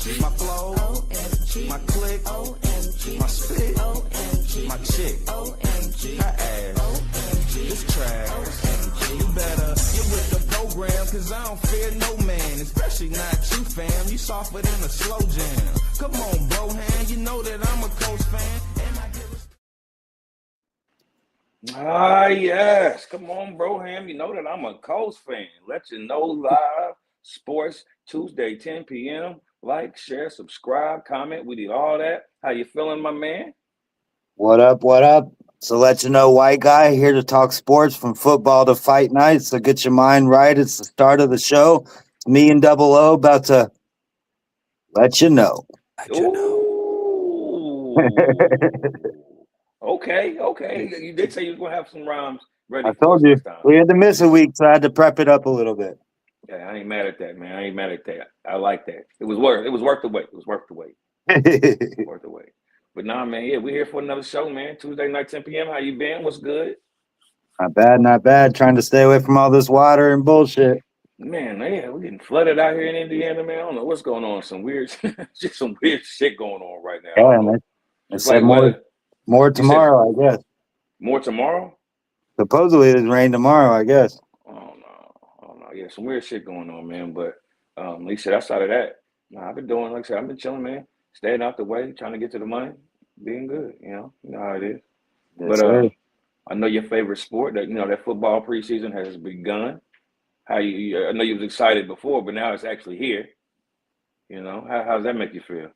My flow, my click, my spit, my chick, her ass, this trash. You better get with the program, cause I don't fear no man, especially not you, fam. You softer than a slow jam. Come on, bro, hand, you know that I'm a Coach fan. Yes. Come on, Broham. You know that I'm a Colts fan. Let you know live sports Tuesday, 10 p.m. Like, share, subscribe, comment. We did all that. How you feeling, my man? What up? What up? So let you know, white guy here to talk sports from football to fight night. So get your mind right. It's the start of the show. Me and Double O about to let you know. Ooh. Okay. You did say you was gonna have some rhymes ready I for told us you this time. we had to miss a week, so I had to prep it up a little bit. Yeah, I ain't mad at that, man. I ain't mad at that. I like that. It was worth the wait. It was worth the wait. Worth the wait. But nah, man, yeah, we're here for another show, man. Tuesday night, 10 p.m. How you been? What's good? Not bad, not bad. Trying to stay away from all this water and bullshit. Man, yeah, we're getting flooded out here in Indiana, man. I don't know what's going on. Some weird, just some weird shit going on right now. Yeah, man. I It's said like weather. more tomorrow, I guess. More tomorrow? Supposedly it's rain tomorrow, I guess. Oh no. Yeah, some weird shit going on, man. But like I said, outside of that, nah, I've been doing, like I said, I've been chilling, man. Staying out the way, trying to get to the money, being good, you know how it is. Yes, But sir. I know your favorite sport, that that football preseason has begun. I know you was excited before, but now it's actually here. How does that make you feel?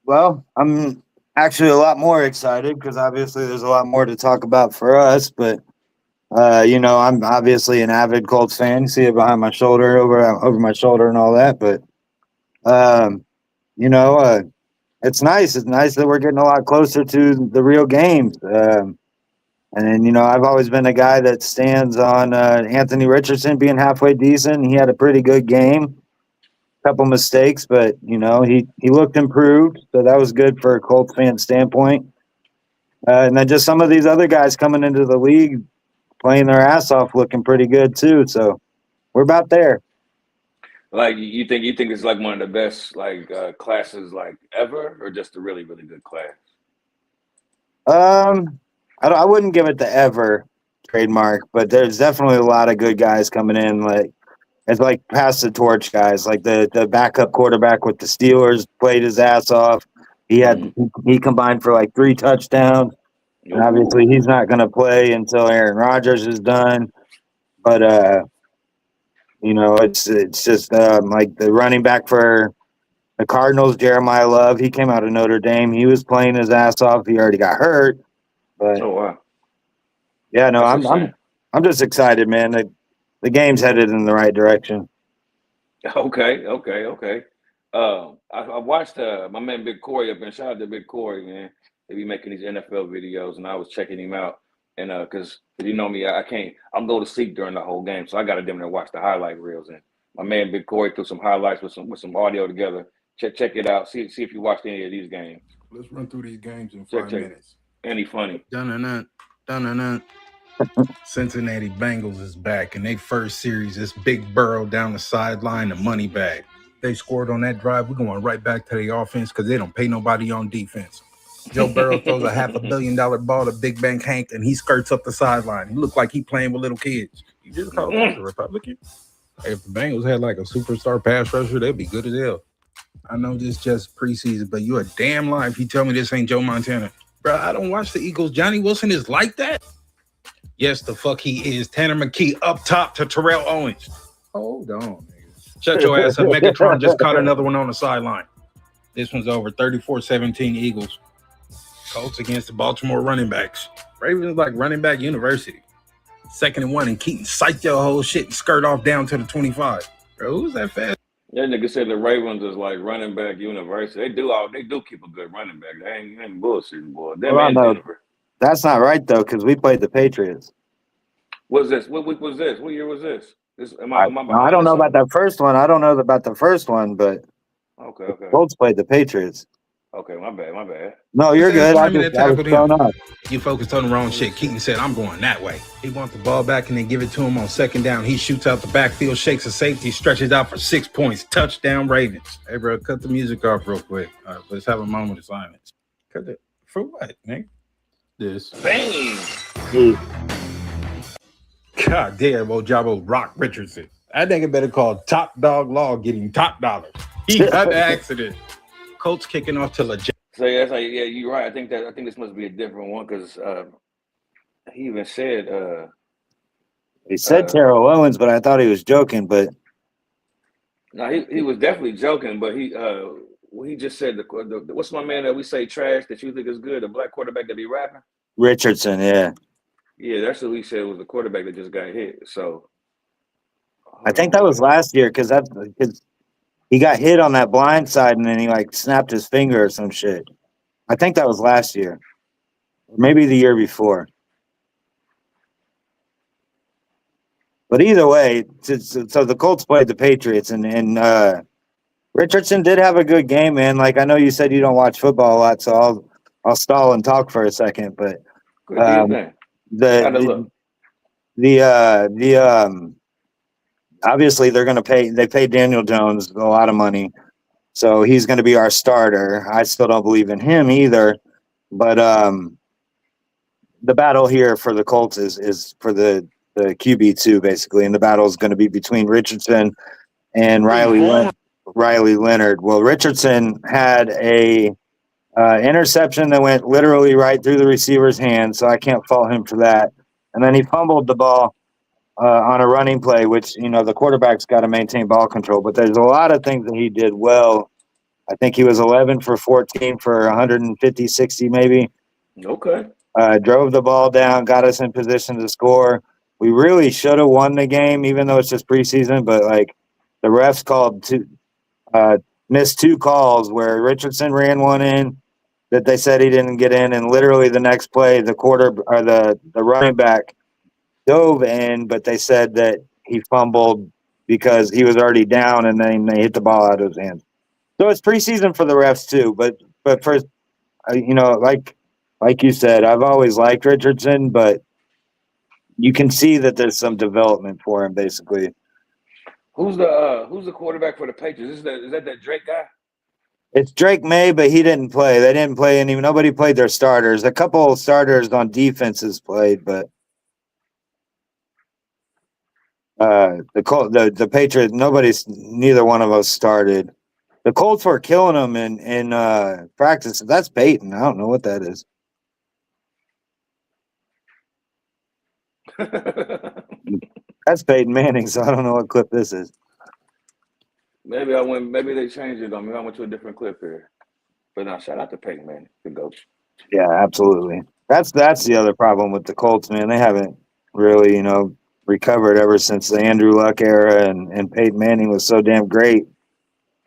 Well, I'm actually a lot more excited because obviously there's a lot more to talk about for us. But I'm obviously an avid Colts fan. You see it behind my shoulder, over my shoulder, and all that. But um, it's nice. It's nice that we're getting a lot closer to the real games. And then I've always been a guy that stands on Anthony Richardson being halfway decent. He had a pretty good game. Couple mistakes, but he looked improved, so that was good for a Colts fan standpoint. And then just some of these other guys coming into the league, playing their ass off, looking pretty good too. So we're about there. Like you think it's like one of the best classes like ever, or just a really really good class? I wouldn't give it the ever trademark, but there's definitely a lot of good guys coming in. Like it's like pass the torch guys. Like the backup quarterback with the Steelers played his ass off. He combined for like 3 touchdowns. And obviously he's not going to play until Aaron Rodgers is done. But it's just like the running back for the Cardinals, Jeremiah Love. He came out of Notre Dame. He was playing his ass off. He already got hurt. But Oh wow. yeah, no, That's I'm just excited, man. The game's headed in the right direction. Okay. I watched my man Big Corey up, and shout out to Big Corey, man. They be making these NFL videos, and I was checking him out, and because you know me, I can't. I'll go to sleep during the whole game, so I got to dim there and watch the highlight reels. And my man Big Corey threw some highlights with some audio together. Check it out. See if you watched any of these games. Let's run through these games in 5 minutes. Any funny? Dun. Cincinnati Bengals is back in their first series. It's Big Burrow down the sideline, the money bag. They scored on that drive. We're going right back to the offense because they don't pay nobody on defense. Joe Burrow throws a $500 million ball to Big Bang Hank, and he skirts up the sideline. He looked like he playing with little kids. You just called him a Republican? Hey, if the Bengals had like a superstar pass rusher, they'd be good as hell. I know this just preseason, but you a damn lie if you tell me this ain't Joe Montana. Bro, I don't watch the Eagles. Johnny Wilson is like that? Yes, the fuck he is. Tanner McKee up top to Terrell Owens. Hold on, nigga. Shut your ass up. Megatron just caught another one on the sideline. This one's over 34-17 Eagles. Colts against the Baltimore running backs. Ravens like running back university. 2nd and 1, and Keaton psyched your whole shit and skirt off down to the 25. Bro, who's that fast? That nigga said the Ravens is like running back university. They do keep a good running back. They ain't bullshitting, boy. That's not right though, because we played the Patriots. What's this? What week was this? What year was this? I don't know about that first one. I don't know about the first one, but okay. Colts played the Patriots. Okay, my bad. No, you're Same good. I time that was tackled thrown him. off. You focused on the wrong shit. Keaton said, I'm going that way. He wants the ball back and they give it to him on second down. He shoots out the backfield, shakes a safety, stretches out for 6 points. Touchdown, Ravens. Hey, bro, cut the music off real quick. All right, let's have a moment of silence. Cut it. For what, man? This. Bang! Dude, God damn, Ojabo Rock Richardson. That nigga better call Top Dog Law getting top dollars. He got the accident. Colts kicking off to legit. So yeah, that's like, yeah, you're right. I think this must be a different one because he even said he said Terrell Owens, but I thought he was joking. But no, he was definitely joking, but he just said the what's my man that we say trash that you think is good, the black quarterback that be rapping? Richardson, yeah. Yeah, that's what he said was the quarterback that just got hit. So I think that was last year because he got hit on that blind side and then he like snapped his finger or some shit. I think that was last year, or maybe the year before. But either way, so the Colts played the Patriots, and Richardson did have a good game, man. Like I know you said you don't watch football a lot, so I'll stall and talk for a second. But good thing. Obviously they're going to pay. They paid Daniel Jones a lot of money, so he's going to be our starter. I still don't believe in him either, but the battle here for the Colts is for the QB2 basically, and the battle is going to be between Richardson and Riley Leonard. Well, Richardson had a interception that went literally right through the receiver's hand, so I can't fault him for that. And then he fumbled the ball on a running play, which, the quarterback's got to maintain ball control. But there's a lot of things that he did well. I think he was 11 for 14 for 150, 60 maybe. Okay. Drove the ball down, got us in position to score. We really should have won the game, even though it's just preseason. But, the refs missed two calls where Richardson ran one in that they said he didn't get in, and literally the next play, the running back dove in, but they said that he fumbled because he was already down, and then they hit the ball out of his hands. So it's preseason for the refs too, but for like you said, I've always liked Richardson, but you can see that there's some development for him, basically. Who's the quarterback for the Patriots? Is that Drake guy? It's Drake May, but he didn't play. They didn't play any. Nobody played their starters. A couple of starters on defenses played, but the Patriots, neither one of us started. The Colts were killing them in practice. That's Peyton. I don't know what that is. That's Peyton Manning, so I don't know what clip this is. Maybe they changed it on me. I went to a different clip here. But now, shout out to Peyton Manning, the GOAT. Yeah, absolutely. That's the other problem with the Colts, man. They haven't really, recovered ever since the Andrew Luck era, and Peyton Manning was so damn great.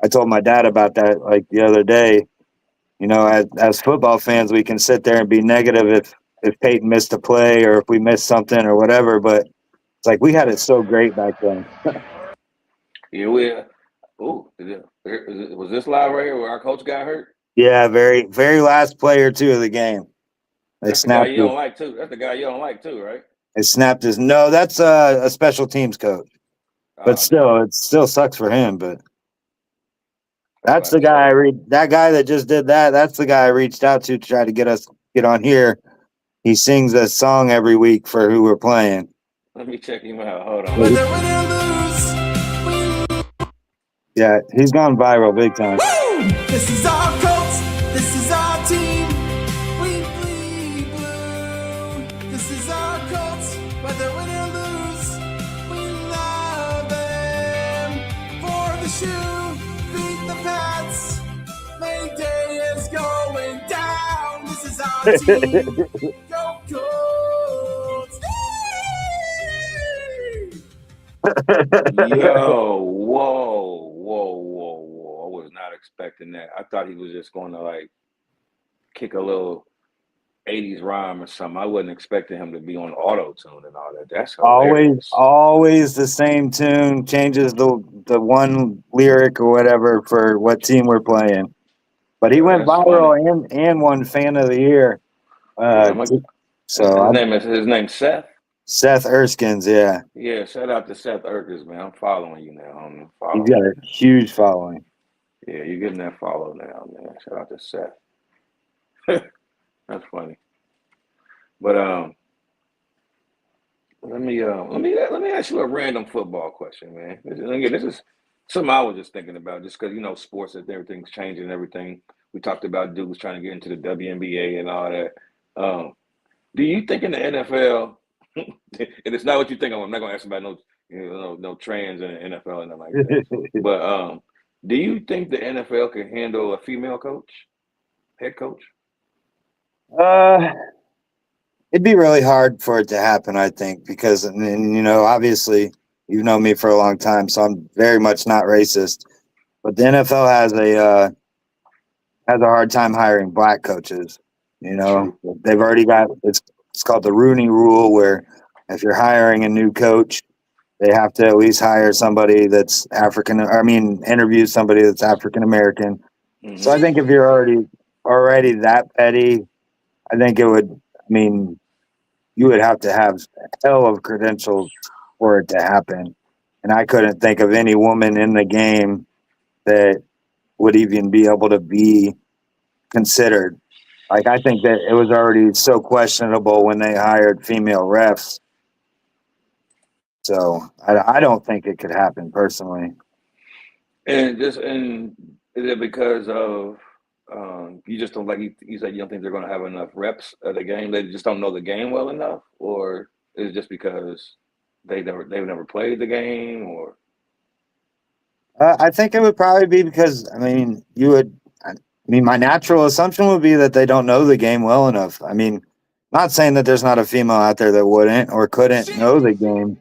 I told my dad about that the other day. As football fans, we can sit there and be negative if Peyton missed a play or if we missed something or whatever, but it's we had it so great back then. Yeah, was this live right here where our coach got hurt? Yeah, very, very last player too of the game. That's the guy you don't like too. That's the guy you don't like too, right? They snapped his. No, that's a special teams coach. But still, it still sucks for him. But that's the guy that guy that just did that. That's the guy I reached out to try to get us get on here. He sings a song every week for who we're playing. Let me check him out. Hold on. Yeah, he's gone viral big time. Woo! This is our Colts. This is our team. We bleed blue. This is our Colts. Whether win or lose, we love them. For the shoe, beat the Pats. Mayday is going down. This is our team. Go Colts. Yo, whoa. I was not expecting that. I thought he was just going to kick a little 80s rhyme or something. I wasn't expecting him to be on auto-tune and all that. That's hilarious. Always the same tune, changes the one lyric or whatever for what team we're playing. But he went That's funny. viral and won Fan of the Year. Yeah, So his name's Seth. Seth Erskine's, yeah. Yeah, shout out to Seth Erkers, man. I'm following you now. I'm He's following. got a huge following. Yeah, you're getting that follow now, man. Shout out to Seth. That's funny. But let me ask you a random football question, man. Again, this is something I was just thinking about, just because sports, that everything's changing and everything. We talked about dudes trying to get into the WNBA and all that. Um, do you think in the NFL, and it's not what you think, I'm not gonna ask about no trans in the NFL and nothing like that. But do you think the NFL can handle a female coach, head coach? uh, It'd be really hard for it to happen, I think, because obviously you've known me for a long time, so I'm very much not racist. But the NFL has a hard time hiring black coaches. True. They've already got it's called the Rooney Rule, where if you're hiring a new coach, they have to at least hire somebody that's African. I mean, interview somebody that's African American. So I Hmm. think if you're already that petty, I think it would. I mean, you would have to have a hell of credentials for it to happen. And I couldn't think of any woman in the game that would even be able to be considered. Like, I think that it was already so questionable when they hired female refs. So I don't think it could happen personally. And is it because of you just don't like you said you don't think they're going to have enough reps of the game? They just don't know the game well enough, or is it just because they've never played the game, or I think it would probably be because, I mean, my natural assumption would be that they don't know the game well enough. I mean, not saying that there's not a female out there that wouldn't or couldn't know the game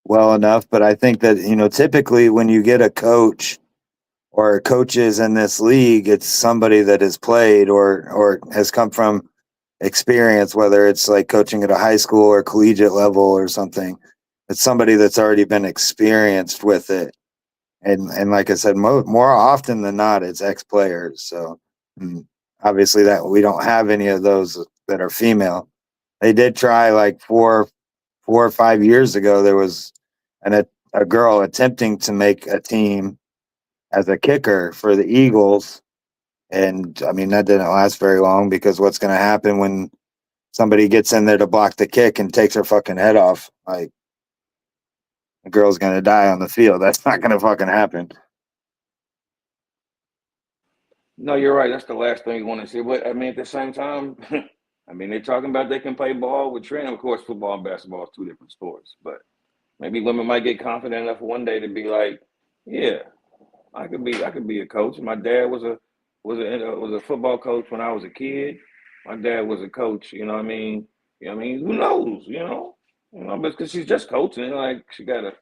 well enough, but I think that, typically when you get a coach or coaches in this league, it's somebody that has played or has come from experience, whether it's like coaching at a high school or collegiate level or something. It's somebody that's already been experienced with it. And like I said, more often than not, it's ex players. So obviously that we don't have any of those that are female. They did try like 4 or 5 years ago. There was a girl attempting to make a team as a kicker for the Eagles, and I mean that didn't last very long because what's going to happen when somebody gets in there to block the kick and takes her fucking head off? Like, the girl's going to die on the field. That's not going to fucking happen. no? You're right. That's the last thing you want to see. But I mean, at the same time, I mean, they're talking about they can play ball with training. Of course, football and basketball is two different sports, but maybe women might get confident enough one day to be like, yeah, I could be a coach. My dad was a football coach when I was a kid. My dad was a coach. You know what I mean? Who knows? But because she's just coaching, like she got to.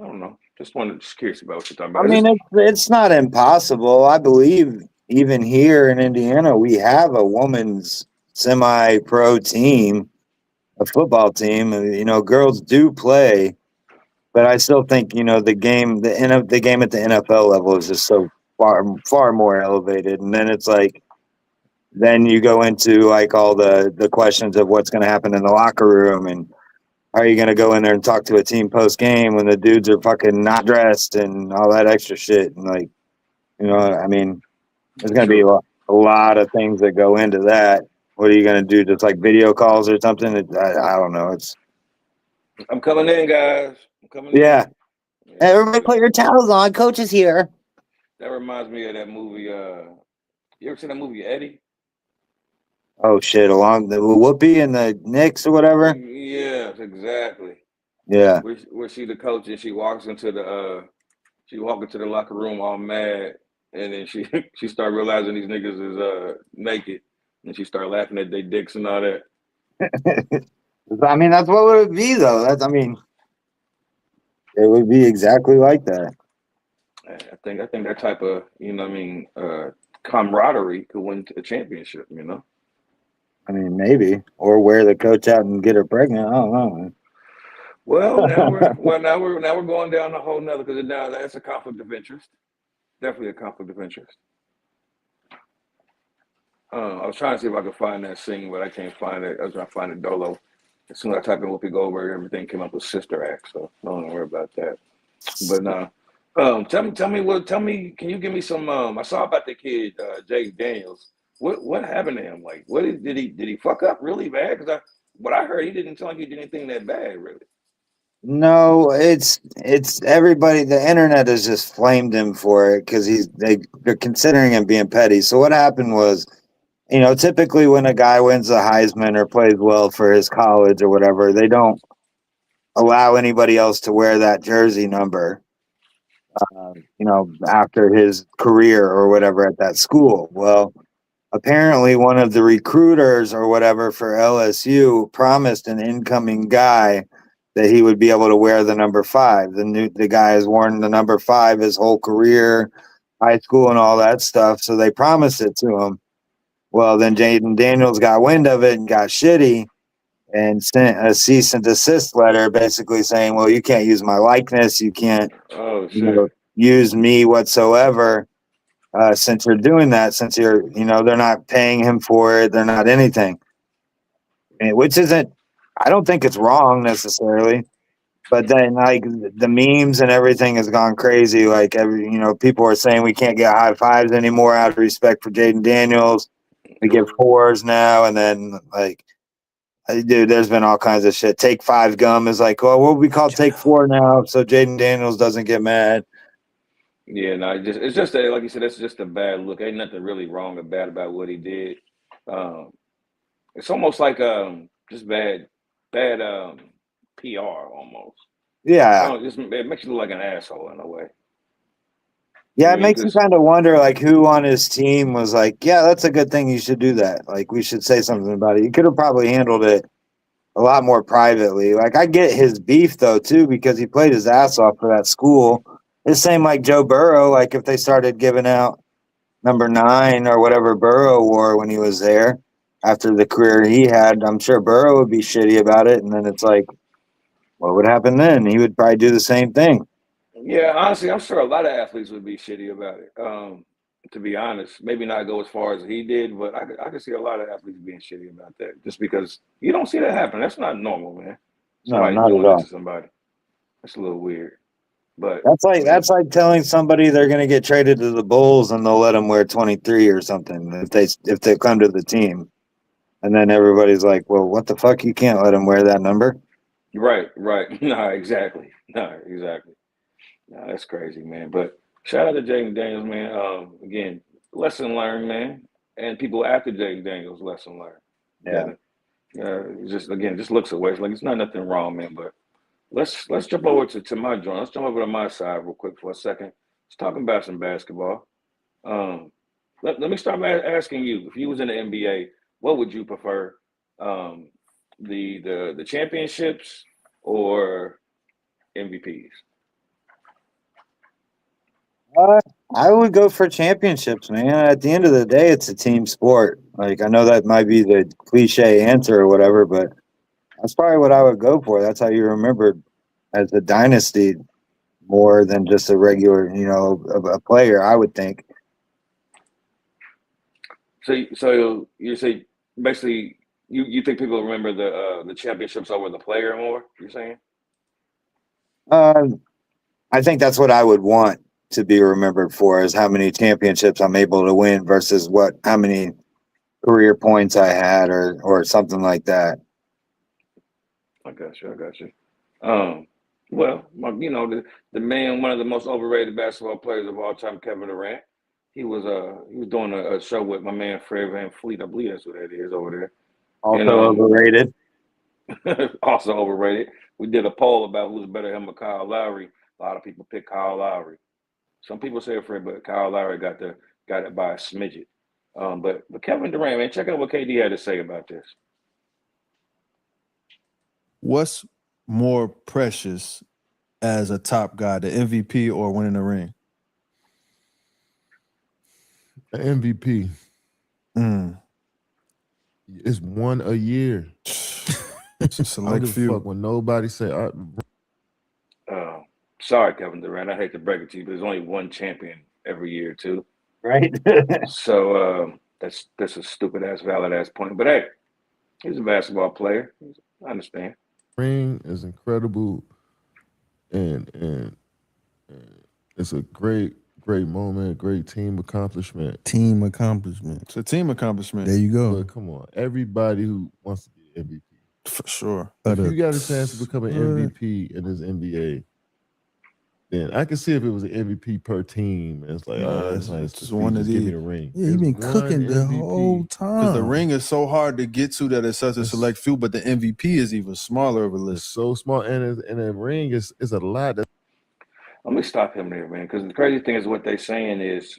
I don't know. Just curious about what you're talking I about. mean, it's not impossible. I believe even here in Indiana, we have a woman's semi-pro team, a football team. And, girls do play, but I still think the game at the NFL level is just so far more elevated. And then it's like then you go into like all the questions of what's going to happen in the locker room and how are you going to go in there and talk to a team post game when the dudes are fucking not dressed and all that extra shit. And like, I mean, there's going to be True. a lot of things that go into that. What are you going to do? Just like video calls or something? I don't know. I'm coming in, guys. I'm coming Yeah. in. Hey, Yeah. everybody put your towels on. Coach is here. That reminds me of that movie. You ever seen that movie Eddie? Oh shit! Along the Whoopi and the Knicks or whatever. Yes, exactly. Yeah. Where she the coach and she walk into the locker room all mad, and then she she start realizing these niggas is naked, and she start laughing at their dicks and all that. I mean, that's what it would be though. It would be exactly like that. I think that type of camaraderie could win a championship. I mean, maybe or wear the coach out and get her pregnant. I don't know. Well, now we're going down a whole nother because now that's a conflict of interest. Definitely a conflict of interest. I was trying to see if I could find that scene, but I can't find it. I was trying to find it Dolo. As soon as I type in Whoopi Goldberg, everything came up with Sister Act, so don't worry about that. But tell me, can you give me some? I saw about the kid, Jake Daniels. What happened to him? Like, did he fuck up really bad? Because what I heard, he didn't sound like he did anything that bad, really. No, it's everybody. The internet has just flamed him for it because they're considering him being petty. So what happened was, typically when a guy wins the Heisman or plays well for his college or whatever, they don't allow anybody else to wear that jersey number. After his career or whatever at that school. Well, apparently one of the recruiters or whatever for LSU promised an incoming guy that he would be able to wear the number 5. The guy has worn the number 5 his whole career, high school and all that stuff. So they promised it to him. Well, then Jaden Daniels got wind of it and got shitty and sent a cease and desist letter basically saying, well, you can't use my likeness. You can't use me whatsoever. Since you're doing that, since they're not paying him for it, they're not anything, which isn't, I don't think it's wrong necessarily, but then like the memes and everything has gone crazy. Like people are saying we can't get high fives anymore out of respect for Jaden Daniels. We get 4s now, and then like, dude, there's been all kinds of shit. Take 5 gum is like, well, what we call take 4 now, so Jaden Daniels doesn't get mad. Yeah, no, it's just like you said, it's just a bad look. Ain't nothing really wrong or bad about what he did. It's almost like just bad PR almost. Yeah, it makes you look like an asshole in a way. Yeah, it makes you kind of wonder, like, who on his team was like, yeah, that's a good thing. You should do that. Like, we should say something about it. You could have probably handled it a lot more privately. Like, I get his beef, though, too, because he played his ass off for that school. It's the same like Joe Burrow. Like, if they started giving out number 9 or whatever Burrow wore when he was there after the career he had, I'm sure Burrow would be shitty about it. And then it's like, what would happen then? He would probably do the same thing. Yeah, honestly, I'm sure a lot of athletes would be shitty about it. To be honest, maybe not go as far as he did, but I could see a lot of athletes being shitty about that, just because you don't see that happen. That's not normal, man. Somebody No, not doing at all. that to somebody. That's a little weird. But that's like telling somebody they're going to get traded to the Bulls and they'll let them wear 23 or something if they come to the team, and then everybody's like, well, what the fuck? You can't let them wear that number. Right. No, exactly. No, that's crazy, man. But shout out to Jaden Daniels, man. Again, lesson learned, man. And people after Jaden Daniels, lesson learned. Yeah. Just looks away. It's like it's not nothing wrong, man. But let's jump over to my joint. Let's jump over to my side real quick for a second. Let's talk about some basketball. Let me start by asking you, if you was in the NBA, what would you prefer? The championships or MVPs? I would go for championships, man. At the end of the day, it's a team sport. Like, I know that might be the cliche answer or whatever, but that's probably what I would go for. That's how you remembered as a dynasty more than just a regular, a player, I would think. So you say basically you think people remember the championships over the player more? You're saying? I think that's what I would want to be remembered for, is how many championships I'm able to win versus how many career points I had or something like that. I got you. Well, the man, one of the most overrated basketball players of all time, Kevin Durant. He was doing a show with my man Fred VanVleet. I believe that's what that is over there. Also overrated. Also overrated. We did a poll about who's better, him or Kyle Lowry. A lot of people pick Kyle Lowry. Some people say Fred, but Kyle Lowry got it by a smidget. But Kevin Durant, man, check out what KD had to say about this. What's more precious as a top guy, the MVP or winning the ring? The MVP. It's one a year. Select few. Fuck when nobody say. Sorry, Kevin Durant. I hate to break it to you, but there's only one champion every year, too. Right. So That's a stupid ass, valid ass point. But hey, he's a basketball player. I understand. Ring is incredible, and it's a great moment, great team accomplishment. Team accomplishment. It's a team accomplishment. There you go. But come on, everybody who wants to be MVP, For sure. if you got a chance to become an MVP in this NBA, then I can see if it was an MVP per team. It's like, it's nice. Just one of give me these. the ring. Yeah, you've been There's cooking one the MVP. whole time. Because the ring is so hard to get to that it's such a select few, but the MVP is even smaller of a It's list. so small, and a ring is a lot. Let me stop him there, man. Because the crazy thing is what they saying is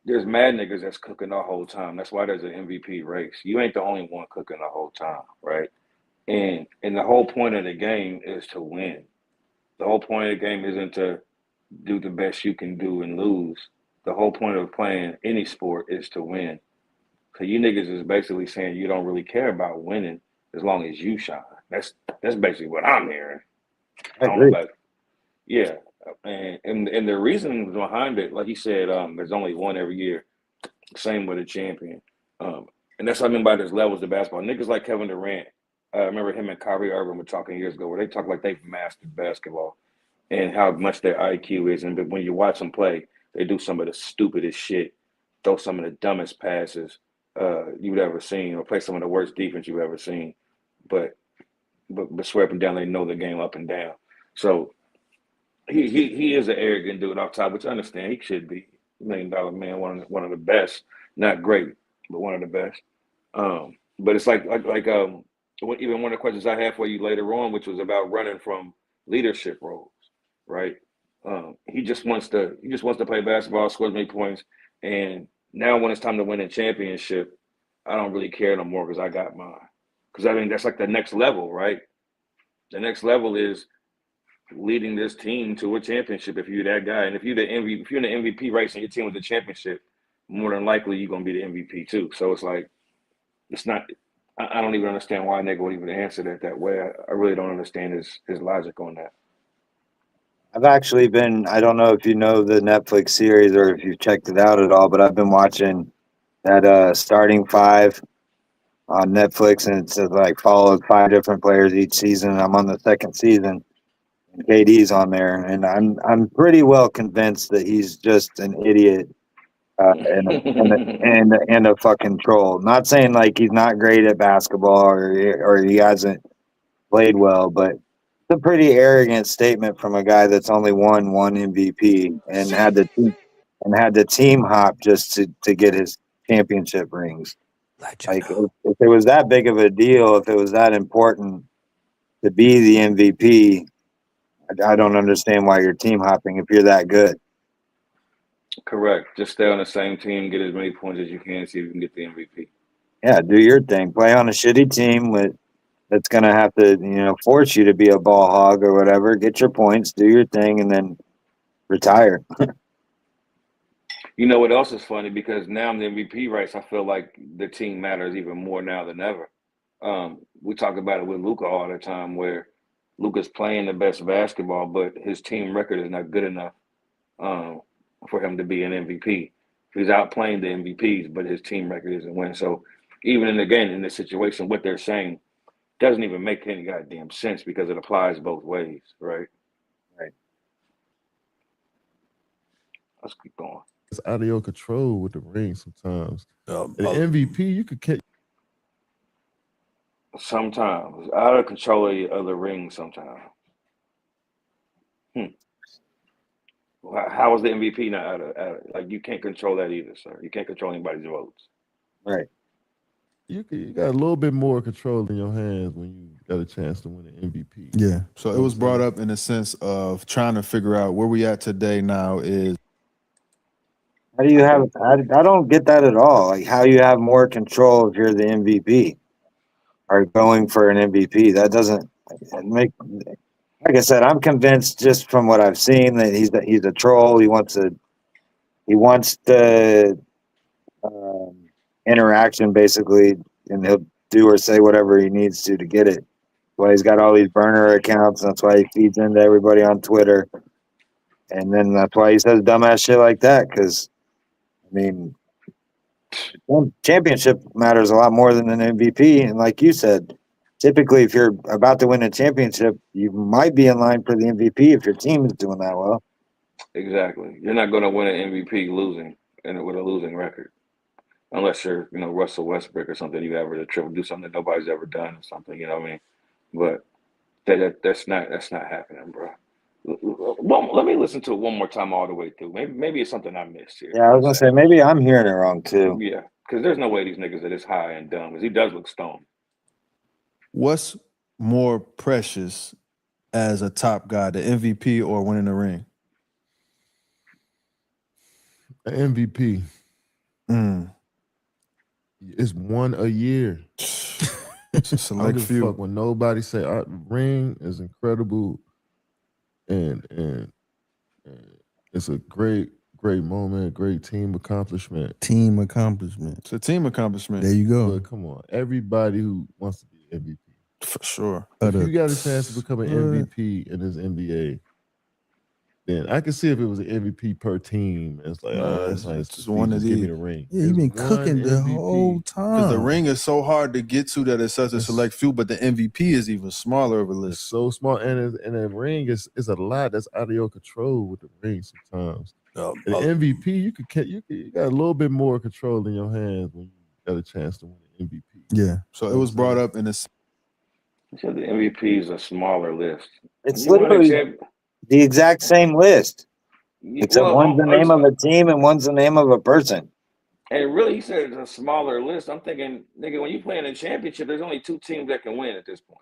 there's mad niggas that's cooking the whole time. That's why there's an MVP race. You ain't the only one cooking the whole time, right? And the whole point of the game is to win. The whole point of the game isn't to do the best you can do and lose. The whole point of playing any sport is to win. So you niggas is basically saying you don't really care about winning as long as you shine. That's basically what I'm hearing. I agree. Yeah. And the reason behind it, like he said, there's only one every year. Same with a champion. And that's what I mean by there's levels to basketball. Niggas like Kevin Durant, I remember him and Kyrie Irving were talking years ago where they talk like they've mastered basketball and how much their IQ is. And when you watch them play, they do some of the stupidest shit, throw some of the dumbest passes you've ever seen, or play some of the worst defense you've ever seen. But swear up and down, they know the game up and down. So he is an arrogant dude off top, which I understand. He should be $1 million man, one of the best. Not great, but one of the best. But it's like even one of the questions I had for you later on, which was about running from leadership roles, right? He just wants to play basketball, score as many points, and now when it's time to win a championship, I don't really care no more because I got mine. Because I mean that's like the next level, right? The next level is leading this team to a championship if you're that guy. And if you're in the MVP race and your team wins the championship, more than likely you're gonna be the MVP too. So it's like it's not I don't even understand why a nigga would even answer that way. I really don't understand his logic on that. I've actually been, I don't know if you know the Netflix series or if you've checked it out at all, but I've been watching that starting five on Netflix, and it's like followed 5 different players each season. I'm on the second season. KD's on there, and I'm pretty well convinced that he's just an idiot and a fucking troll. Not saying like he's not great at basketball or he hasn't played well, but it's a pretty arrogant statement from a guy that's only won one MVP and had the team hop just to get his championship rings. Like if it was that big of a deal, if it was that important to be the MVP, I don't understand why you're team hopping if you're that good. Correct. Just stay on the same team, get as many points as you can, see if you can get the MVP. Yeah, do your thing. Play on a shitty team that's gonna have to, force you to be a ball hog or whatever. Get your points, do your thing, and then retire. You know what else is funny? Because now in the MVP race, I feel like the team matters even more now than ever. We talk about it with Luka all the time, where Luka's playing the best basketball, but his team record is not good enough for him to be an MVP. He's outplaying the MVPs, but his team record isn't winning. So even in this situation, what they're saying doesn't even make any goddamn sense because it applies both ways, right? Right. Let's keep going. It's out of your control with the ring sometimes. The MVP, you could catch. Sometimes out of control of the ring. Sometimes. How is the MVP not out of like you can't control that either, sir? You can't control anybody's votes. Right. You got a little bit more control in your hands when you got a chance to win an MVP. Yeah. So it was brought up in the sense of trying to figure out where we at today now is how do you have I don't get that at all. Like how you have more control if you're the MVP or going for an MVP. That doesn't make, like I said, I'm convinced just from what I've seen that he's a troll. He wants the interaction basically, and he'll do or say whatever he needs to get it. That's why he's got all these burner accounts. That's why he feeds into everybody on Twitter, and then that's why he says dumbass shit like that. Because I mean, Championship matters a lot more than an MVP. And like you said, typically if you're about to win a championship, you might be in line for the MVP if your team is doing that well. Exactly. You're not going to win an MVP losing and with a losing record, unless you're, Russell Westbrook or something. You ever do something that nobody's ever done or something. You know what I mean? But that's not happening, bro. Well, let me listen to it one more time all the way through. Maybe it's something I missed here. Yeah, I was gonna say maybe I'm hearing it wrong too. Yeah, because there's no way these niggas are this high and dumb. Because he does look stoned. What's more precious as a top guy, the MVP or winning the ring? An MVP. It's one a year. It's a select I don't give a fuck when nobody say our ring is incredible, and it's a great moment, great team accomplishment. Team accomplishment. It's a team accomplishment. There you go. But come on, everybody who wants to be MVP. For sure. If you got a chance to become an MVP in this NBA, then I can see if it was an MVP per team. It's like, it's nice. Just one of these. Give me the ring. Yeah, you've been cooking the whole time. Because the ring is so hard to get to that it's such a select few, but the MVP is even smaller of a list. It's so small, and the ring is a lot that's out of your control with the ring sometimes. The MVP, you got a little bit more control in your hands when you got a chance to win an MVP. Yeah. So it was brought up in this. So the MVP is a smaller list. It's literally the exact same list, except one's the name of a team and one's the name of a person. And really, he said it's a smaller list. I'm thinking, nigga, when you play in a championship, there's only 2 teams that can win at this point.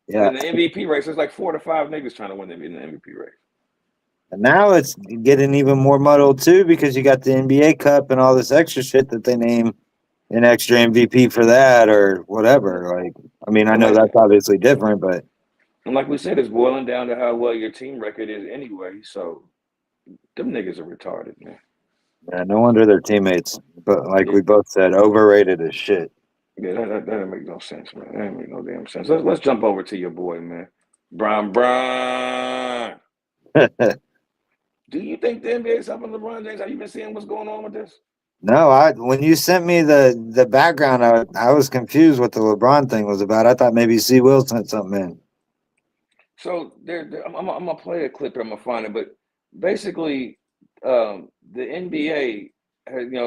Yeah. In the MVP race, there's like 4 to 5 niggas trying to win in the MVP race. And now it's getting even more muddled too because you got the NBA Cup and all this extra shit that they name an extra MVP for that or whatever. Like, I mean, I know that's obviously different, but. And like we said, it's boiling down to how well your team record is anyway. So them niggas are retarded, man. Yeah, no wonder they're teammates. But like we both said, overrated as shit. Yeah, that doesn't make no sense, man. That didn't make no damn sense. Let's jump over to your boy, man. Bron. Do you think the NBA is helping LeBron James? Have you been seeing what's going on with this? No, when you sent me the background, I was confused what the LeBron thing was about. I thought maybe C. Will sent something in. So I'm gonna play a clip here. I'm gonna find it, but basically, the NBA,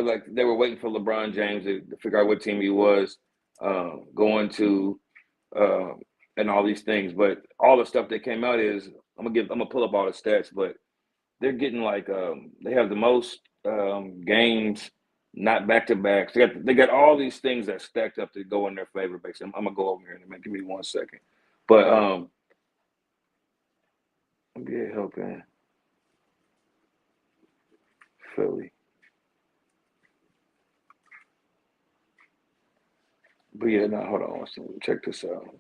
like they were waiting for LeBron James to figure out what team he was going to, and all these things. But all the stuff that came out is I'm gonna pull up all the stats, but they're getting like they have the most games, not back to backs. They got all these things that stacked up to go in their favor. Basically, I'm gonna go over here in a minute. Give me 1 second, but NBA helping Philly. But yeah, no, hold on. Let's check this out.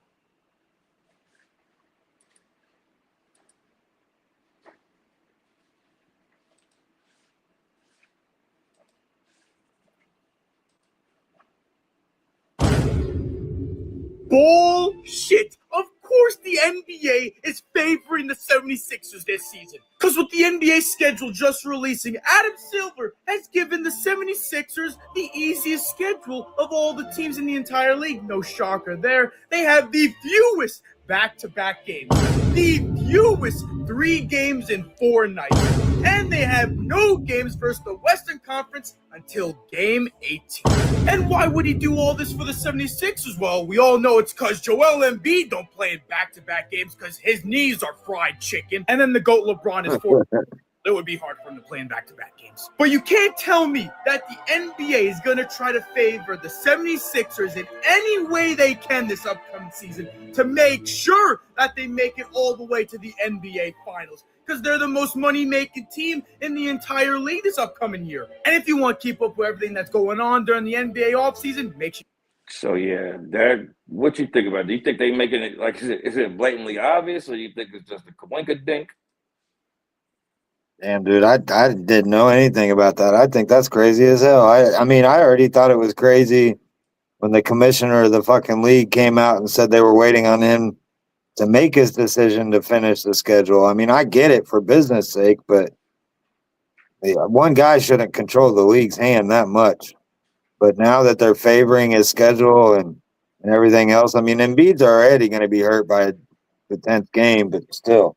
Bullshit! Of course the NBA is favoring the 76ers this season. Because with the NBA schedule just releasing, Adam Silver has given the 76ers the easiest schedule of all the teams in the entire league. No shocker there. They have the fewest back-to-back games. The fewest 3 games in 4 nights. And they have no games versus the Western Conference until Game 18. And why would he do all this for the 76ers? Well, we all know it's because Joel Embiid don't play in back-to-back games because his knees are fried chicken. And then the GOAT LeBron is 4. It would be hard for him to play in back-to-back games. But you can't tell me that the NBA is going to try to favor the 76ers in any way they can this upcoming season to make sure that they make it all the way to the NBA Finals. Because they're the most money-making team in the entire league this upcoming year. And if you want to keep up with everything that's going on during the NBA offseason, make sure. So yeah, what you think about it? Do you think they making it like is it blatantly obvious, or do you think it's just a coinkydink? Damn, dude, I didn't know anything about that. I think that's crazy as hell. I mean, I already thought it was crazy when the commissioner of the fucking league came out and said they were waiting on him to make his decision to finish the schedule. I mean, I get it for business sake, but one guy shouldn't control the league's hand that much. But now that they're favoring his schedule and everything else, I mean, Embiid's already going to be hurt by the 10th game, but still.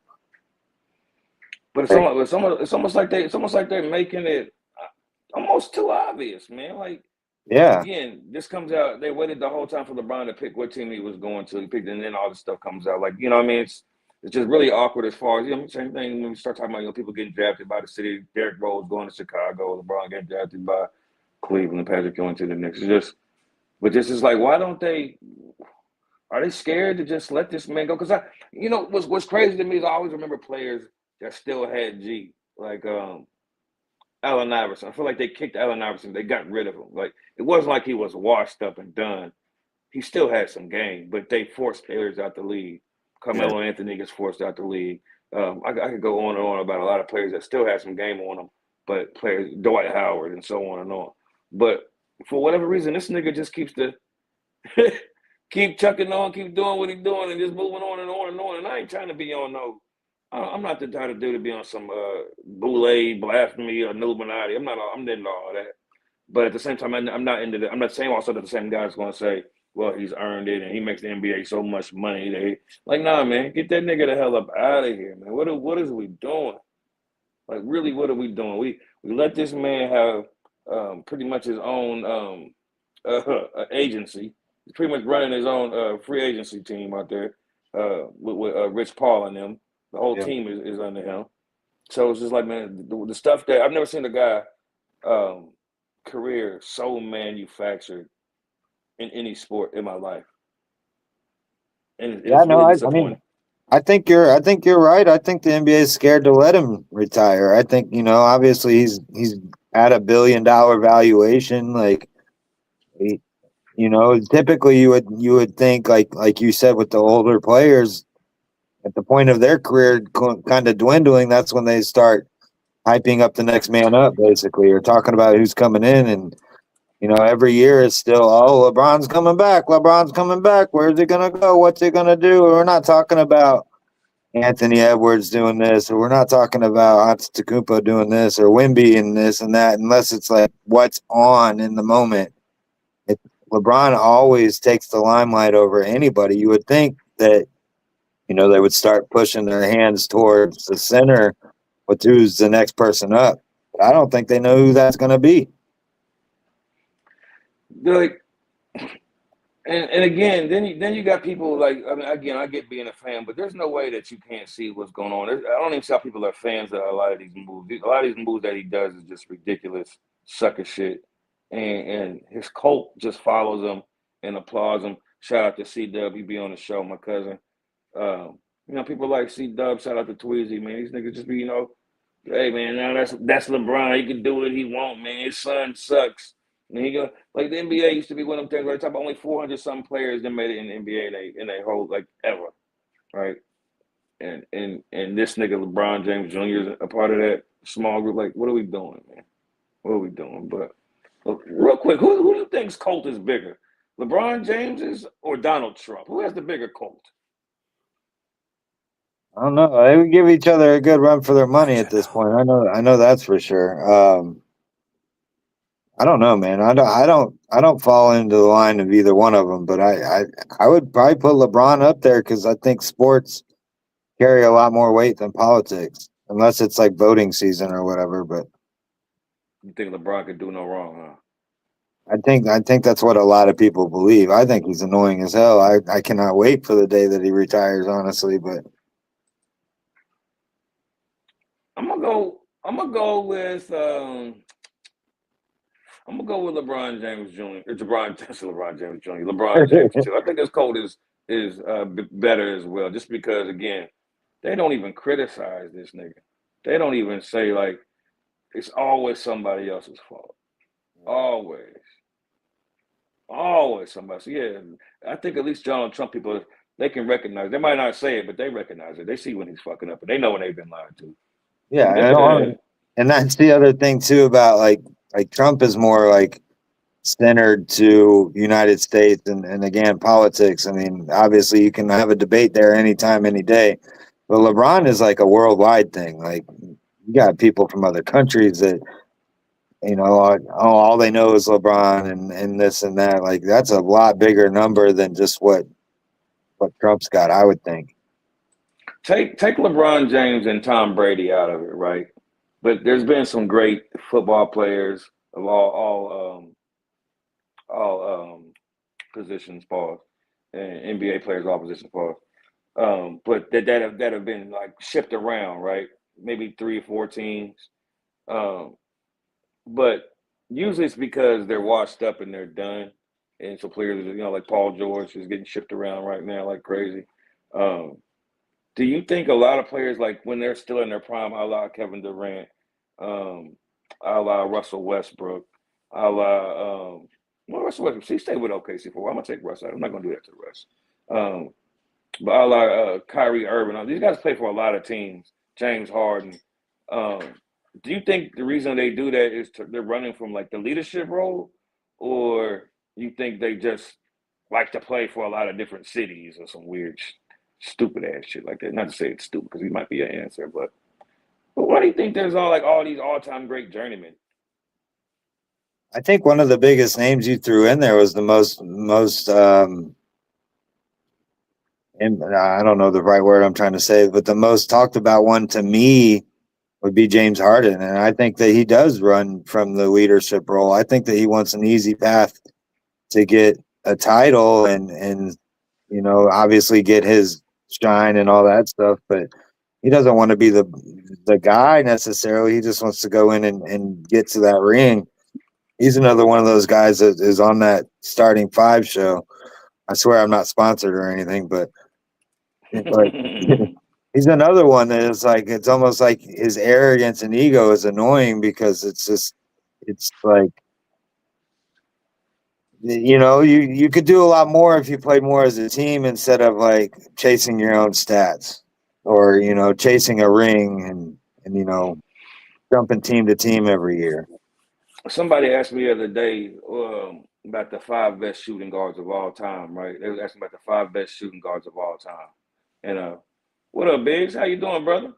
But it's almost like they're making it almost too obvious, man. Like, yeah, again, this comes out. They waited the whole time for LeBron to pick what team he was going to. He picked, and then all this stuff comes out. Like, you know what I mean? It's just really awkward as far as, you know, same thing when we start talking about, people getting drafted by the city. Derrick Rose going to Chicago, LeBron getting drafted by Cleveland, Patrick going to the Knicks. But this is like, why don't they? Are they scared to just let this man go? Because what's crazy to me is I always remember players that still had G, like Allen Iverson. I feel like they kicked Allen Iverson. They got rid of him. Like, it wasn't like he was washed up and done. He still had some game, but they forced players out the league. Carmelo Anthony gets forced out the league. I could go on and on about a lot of players that still had some game on them, but players, Dwight Howard and so on and on. But for whatever reason, this nigga just keeps keep chucking on, keep doing what he's doing, and just moving on and on and on. And I ain't trying to be on no. I'm not the type of dude to be on some boule, blasphemy, or Illuminati. I'm into all that. But at the same time, I'm not into that. I'm not saying also that the same guy's going to say, well, he's earned it and he makes the NBA so much money. Nah, man, get that nigga the hell up out of here, man. What is we doing? Like, really, what are we doing? We let this man have pretty much his own agency. He's pretty much running his own free agency team out there with Rich Paul and them. The whole team is under him. So it's just like, man, the stuff that I've never seen a guy career so manufactured in any sport in my life. And it's really disappointing. I think you're right. I think the NBA is scared to let him retire. I think, obviously he's at $1 billion valuation. Like, typically you would think, like you said, with the older players at the point of their career kind of dwindling, that's when they start hyping up the next man up, basically, or talking about who's coming in. And, every year it's still, LeBron's coming back. LeBron's coming back. Where's he going to go? What's he going to do? We're not talking about Anthony Edwards doing this, or we're not talking about Antetokounmpo doing this, or Wemby and this and that, unless it's like what's on in the moment. LeBron always takes the limelight over anybody. You would think that, they would start pushing their hands towards the center with who's the next person up. But I don't think they know who that's going to be. Like, and again, then you got people like, I mean, again, I get being a fan, but there's no way that you can't see what's going on. I don't even see how people are fans of a lot of these moves. A lot of these moves that he does is just ridiculous, sucker shit. And his cult just follows him and applauds him. Shout out to C-Dub, he be on the show, my cousin. People like C-Dub, shout out to Tweezy, man. These niggas just be, hey, man, now that's LeBron. He can do what he want, man. His son sucks. And he go, like, the NBA used to be one of them things where they talk about only 400-something players that made it in the NBA in they whole, like, ever, right? And this nigga LeBron James Jr. is a part of that small group. Like, what are we doing, man? What are we doing? But look, real quick, who do you think's cult is bigger? LeBron James's or Donald Trump? Who has the bigger cult? I don't know. They would give each other a good run for their money at this point. I know that's for sure. I don't know, man. I don't fall into the line of either one of them, but I would probably put LeBron up there because I think sports carry a lot more weight than politics, unless it's like voting season or whatever. But you think LeBron could do no wrong, huh? I think that's what a lot of people believe. I think he's annoying as hell. I cannot wait for the day that he retires, honestly. But I'm gonna go with LeBron James Jr. LeBron James Jr. LeBron James too. I think his code is better as well, just because, again, they don't even criticize this nigga. They don't even say, like, it's always somebody else's fault. Always somebody. So yeah, I think at least Donald Trump people, they can recognize. They might not say it, but they recognize it. They see when he's fucking up, and they know when they've been lied to. Yeah, and that's the other thing too about like Trump is more like centered to United States and again politics. I mean, obviously you can have a debate there anytime, any day, but LeBron is like a worldwide thing. Like you got people from other countries that, you know, all they know is LeBron and this and that. Like, that's a lot bigger number than just what Trump's got, I would think. Take LeBron James and Tom Brady out of it, right? But there's been some great football players of all positions, pause, and NBA players all positions, pause. But that have been like shipped around, right? Maybe 3 or 4 teams. But usually it's because they're washed up and they're done. And so players, you know, like Paul George is getting shipped around right now like crazy. Do you think a lot of players, like when they're still in their prime, a la Kevin Durant, a la Russell Westbrook, a la well, Russell Westbrook, he stayed with OKC for a while. I'm gonna take Russ out. I'm not gonna do that to Russ. But a la Kyrie Irving, these guys play for a lot of teams. James Harden. Do you think the reason they do that is they're running from like the leadership role, or you think they just like to play for a lot of different cities or some weird, stupid ass shit like that? Not to say it's stupid because he might be an answer, but why do you think there's all these all-time great journeymen? I think one of the biggest names you threw in there was the most and I don't know the right word I'm trying to say, but the most talked about one to me would be James Harden. And I think that he does run from the leadership role. I think that he wants an easy path to get a title and you know, obviously get his shine and all that stuff, but he doesn't want to be the guy necessarily. He just wants to go in and get to that ring. He's another one of those guys that is on that starting 5 show. I swear I'm not sponsored or anything, but he's another one that is like, it's almost like his arrogance and ego is annoying because it's like, you know, you could do a lot more if you played more as a team instead of like chasing your own stats or, you know, chasing a ring and you know, jumping team to team every year. Somebody asked me the other day about the 5 best shooting guards of all time, right? They was asking about the 5 best shooting guards of all time. And what up, Biggs? How you doing, brother?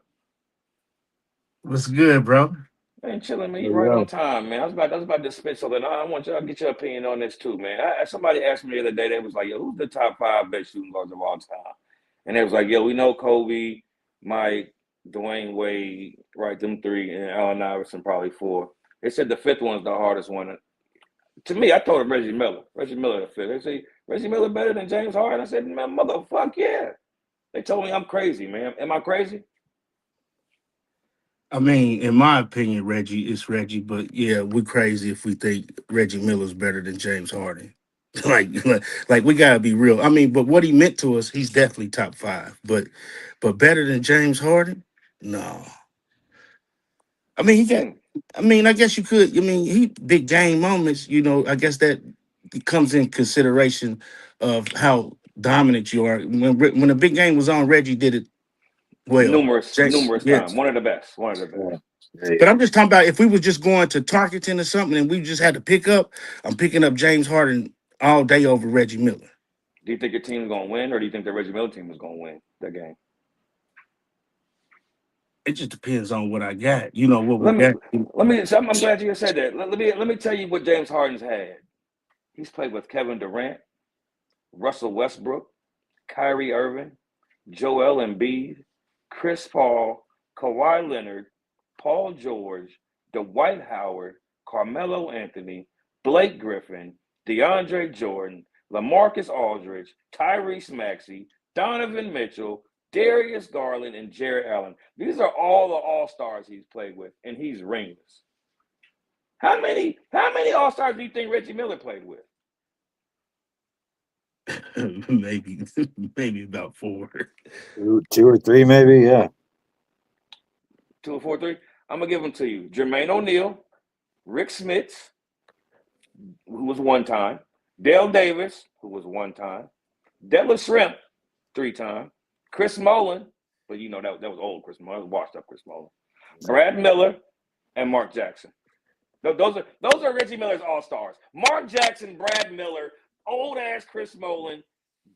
What's good, bro? Man, chilling, man. You right on time, man. I was about to spit something. I want y'all to get your opinion on this too, man. Somebody asked me the other day, they was like, yo, who's the top 5 best shooting guards of all time? And they was like, yo, we know Kobe, Mike, Dwayne Wade, right? Them 3, and Allen Iverson probably 4. They said the 5th one's the hardest one. To me, I told him Reggie Miller. Reggie Miller the 5th. They say, Reggie Miller better than James Harden? I said, man, motherfucker, yeah. They told me I'm crazy, man. Am I crazy? I mean, in my opinion, Reggie is Reggie, but yeah, we're crazy if we think Reggie Miller's better than James Harden. like we gotta be real. I mean, but what he meant to us, he's definitely top 5. But better than James Harden? No. I mean, I guess you could. I mean, he big game moments. You know, I guess that comes in consideration of how dominant you are. When a big game was on, Reggie did it well. Numerous times. One of the best. Yeah. But I'm just talking about if we was just going to Tarkenton or something and we just had to pick up, I'm picking up James Harden all day over Reggie Miller. Do you think your team's gonna win, or do you think the Reggie Miller team is gonna win that game? It just depends on what I got. You know what we got. I'm glad you said that. Let me tell you what James Harden's had. He's played with Kevin Durant, Russell Westbrook, Kyrie Irving, Joel Embiid, Chris Paul, Kawhi Leonard, Paul George, Dwight Howard, Carmelo Anthony, Blake Griffin, DeAndre Jordan, LaMarcus Aldridge, Tyrese Maxey, Donovan Mitchell, Darius Garland, and Jared Allen. These are all the all-stars he's played with, and he's ringless. How many all-stars do you think Reggie Miller played with? maybe about 4. 2 or 3, maybe, yeah. 2 or 4, 3? I'm going to give them to you. Jermaine O'Neal, Rick Smits, who was 1 time, Dale Davis, who was 1 time, Detlef Schrempf, 3 times, Chris Mullin, but you know that was old Chris Mullin, washed up Chris Mullin, Brad Miller, and Mark Jackson. Those are Reggie Miller's all-stars. Mark Jackson, Brad Miller, old-ass Chris Mullin,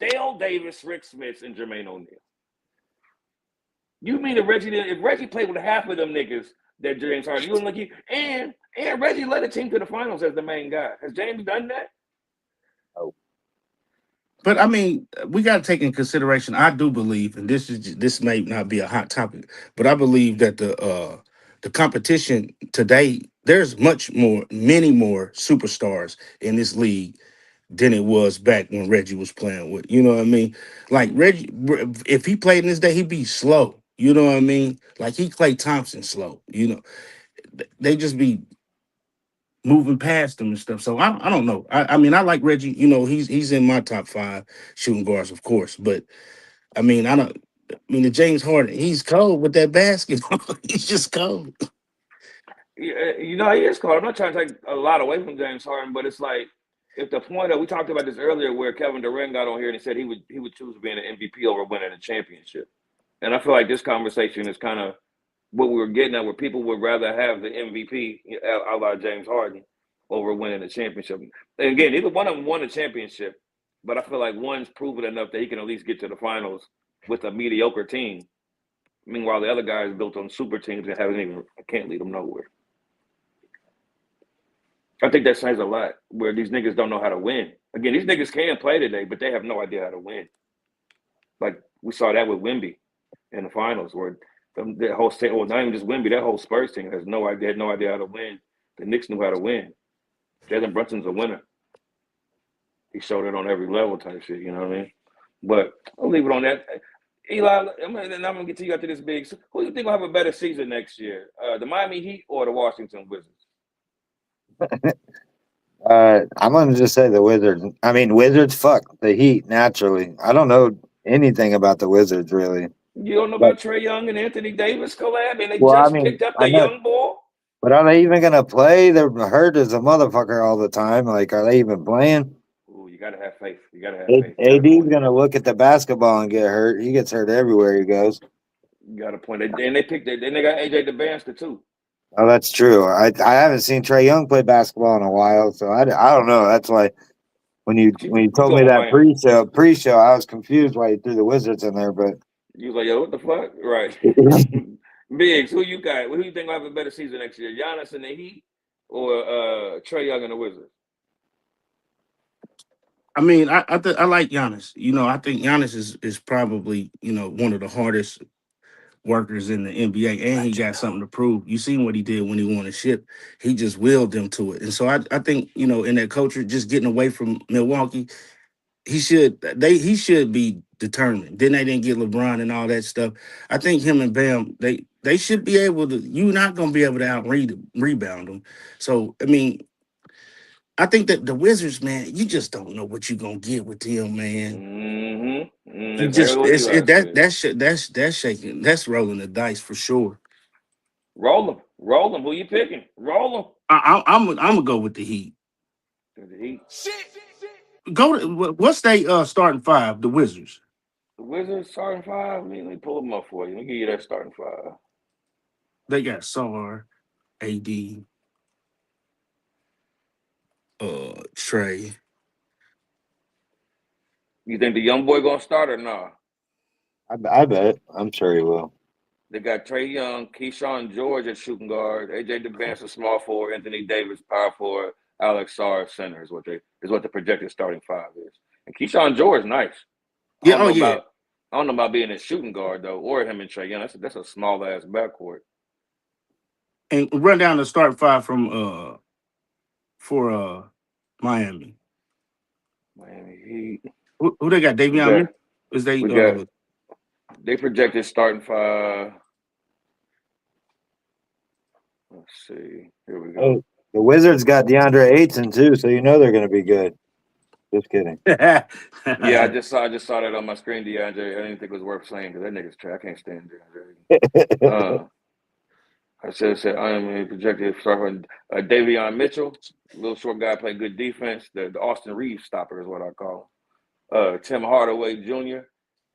Dale Davis, Rick Smits, and Jermaine O'Neal. You mean if Reggie played with half of them niggas, that James Harden. You look like and Reggie led the team to the finals as the main guy. Has James done that? But I mean, we got to take in consideration. I do believe, and this may not be a hot topic, but I believe that the competition today, there's many more superstars in this league than it was back when Reggie was playing with. You know what I mean? Like Reggie, if he played in this day, he'd be slow. You know what I mean? Like he Klay Thompson slow. You know, they just be moving past them and stuff. So I don't know. I mean, I like Reggie. You know, he's in my top 5 shooting guards, of course. But I mean, the James Harden, he's cold with that basketball. He's just cold. Yeah, you know, he is cold. I'm not trying to take a lot away from James Harden, but it's like if the point of we talked about this earlier, where Kevin Durant got on here and he said he would choose being an MVP over winning a championship, and I feel like this conversation is kind of what we were getting at, where people would rather have the MVP, a la James Harden, over winning a championship. And again, neither one of them won a championship, but I feel like one's proven enough that he can at least get to the finals with a mediocre team. Meanwhile, the other guy is built on super teams and can't lead them nowhere. I think that says a lot, where these niggas don't know how to win. Again, these niggas can play today, but they have no idea how to win. Like we saw that with Wemby in the finals, where that whole state, well, not even just Wemby, that whole Spurs team had no idea how to win. The Knicks knew how to win. Jalen Brunson's a winner. He showed it on every level type shit, you know what I mean? But I'll leave it on that. Eli, I'm gonna get to you after this big. So who do you think will have a better season next year? The Miami Heat or the Washington Wizards? I'm gonna just say the Wizards. I mean, Wizards. Fuck the Heat. Naturally, I don't know anything about the Wizards really. You don't know But, about Trae Young and Anthony Davis collab, and they well, I just mean, picked up I the know, young ball. but are they even gonna play? They're hurt as a motherfucker all the time. Like, are they even playing? Ooh, you gotta have faith. You gotta have faith. You got a AD's point. gonna look at the basketball and get hurt. He gets hurt everywhere he goes. You got a point. And they picked it. Then they got AJ DeBanska too. Oh, that's true. I haven't seen Trae Young play basketball in a while, so I don't know. That's why when you You told me talking that Miami? pre-show, I was confused why you threw the Wizards in there. But You was like, yo, what the fuck? Right. Biggs, who you got? Who you think will have a better season next year? Giannis and the Heat or Trae Young and the Wizards? I mean, I like Giannis. You know, I think Giannis is probably, you know, one of the hardest workers in the NBA, and he got something to prove. You seen what he did when he won a ship. He just willed them to it. And so I think, you know, in that culture, just getting away from Milwaukee, he should be determined. Then they didn't get LeBron and all that stuff. I think him and Bam, they should be able to. You're not going to be able to rebound them. So I mean, I think that the Wizards, man, you just don't know what you're gonna get with them, man. You just that's shaking, that's rolling the dice for sure. Roll them. Who you picking? Roll them. I'm gonna go with the Heat. The Heat. Go to what's they starting 5? The Wizards. The Wizards starting 5. Let me pull them up for you. Let me give you that starting 5. They got Sar, AD, Trey. You think the young boy gonna start or not? I bet. I'm sure he will. They got Trae Young, Keyshawn George at shooting guard, AJ DeBanska small forward, Anthony Davis power forward, Alex Sarr center is what the projected starting 5 is. And Keyshawn George, nice. I don't know about being a shooting guard though, or him and Trae Young. That's a small ass backcourt. And run down the start 5 from for Miami. Miami Heat. Who they got? Davion? Is they? They projected starting 5. Let's see. Here we go. Oh, the Wizards got DeAndre Ayton too, so you know they're going to be good. Just kidding. Yeah, I just saw that on my screen, DeAndre. I didn't think it was worth saying because that nigga's trash. I can't stand DeAndre. I said I am projected starting Davion Mitchell, little short guy, play good defense. The Austin Reeves stopper is what I call him. Tim Hardaway Jr.,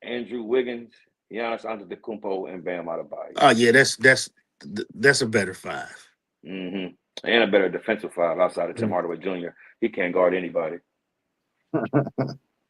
Andrew Wiggins, Giannis Antetokounmpo, and Bam Adebayo. Oh yeah, that's a better 5. And a better defensive 5 outside of Tim Hardaway Jr. He can't guard anybody.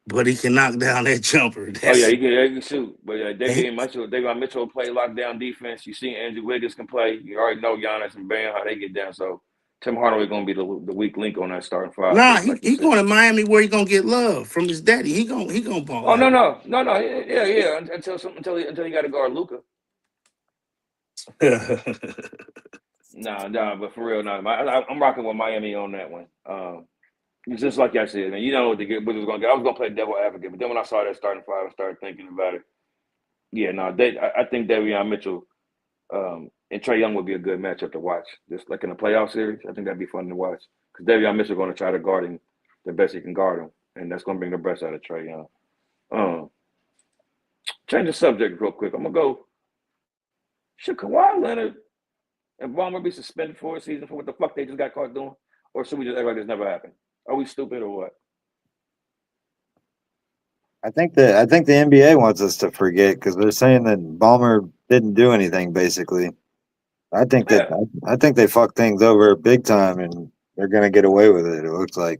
but he can knock down that jumper. Oh yeah, That's he can shoot. But yeah, Davion Mitchell play lockdown defense. You see Andrew Wiggins can play. You already know Giannis and Bam how they get down. So Tim Hardaway gonna be the weak link on that starting five. nah. Like He going to Miami where he gonna get love from his daddy. He gonna ball Oh out. no. Yeah. Until he got to guard Luka. No, but for real, no. I'm rocking with Miami on that one. It's just like I said, man. You know what was going to get. I was going to play devil advocate, but then when I saw that starting five, I started thinking about it. Yeah, no, I think Davion Mitchell and Trae Young would be a good matchup to watch. Just like in the playoff series, I think that'd be fun to watch because Davion Mitchell going to try to guard him the best he can guard him, and that's going to bring the best out of Trae Young. Change the subject real quick. I'm gonna go. Should Kawhi Leonard and Ballmer be suspended for a season for what the fuck they just got caught doing? Or should we just act like this never happened? Are we stupid or what? I think the NBA wants us to forget because they're saying that Ballmer didn't do anything. Basically, I think they fucked things over big time, and they're gonna get away with it. It looks like.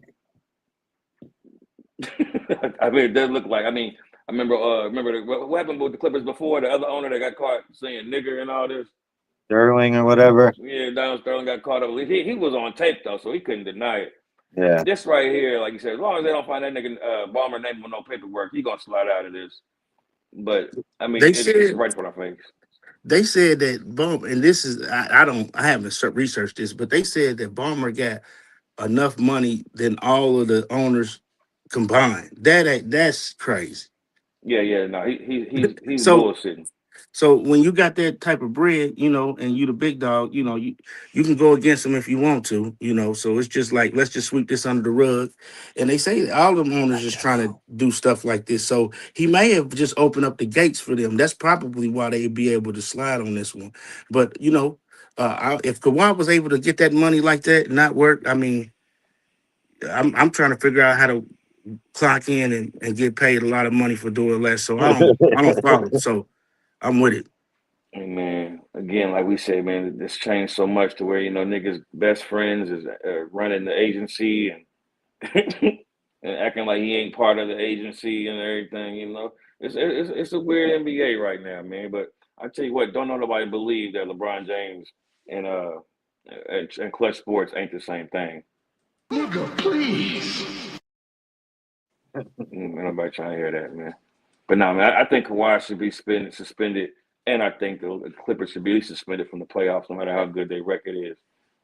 I mean, it does look like. I mean, I remember what happened with the Clippers before. The other owner that got caught saying nigger and all this. Sterling or whatever. Yeah, Donald Sterling got caught up. He was on tape though, so he couldn't deny it. Yeah. This right here, like you said, as long as they don't find that nigga Ballmer name with no paperwork, he gonna slide out of this. But I mean, it's right in front of our face. They said that Ballmer, and this is I haven't researched this, but they said that Ballmer got enough money than all of the owners combined. That's crazy. Yeah, no, he's so bullshitting. So when you got that type of bread, you know, and you the big dog, you know, you can go against them if you want to, you know. So it's just like, let's just sweep this under the rug. And they say that all them owners just trying to do stuff like this. So he may have just opened up the gates for them. That's probably why they'd be able to slide on this one. But you know, if Kawhi was able to get that money like that and not work, I mean, I'm trying to figure out how to clock in and get paid a lot of money for doing less. So I don't follow. So I'm with it. Man, again, like we say, man, this changed so much to where, you know, niggas' best friends is running the agency and and acting like he ain't part of the agency and everything, you know. It's a weird NBA right now, man. But I tell you what, don't know nobody believe that LeBron James and Clutch Sports ain't the same thing. Nigga, please. Nobody trying to hear that, man. But no, man, I think Kawhi should be suspended, and I think the Clippers should be suspended from the playoffs, no matter how good their record is.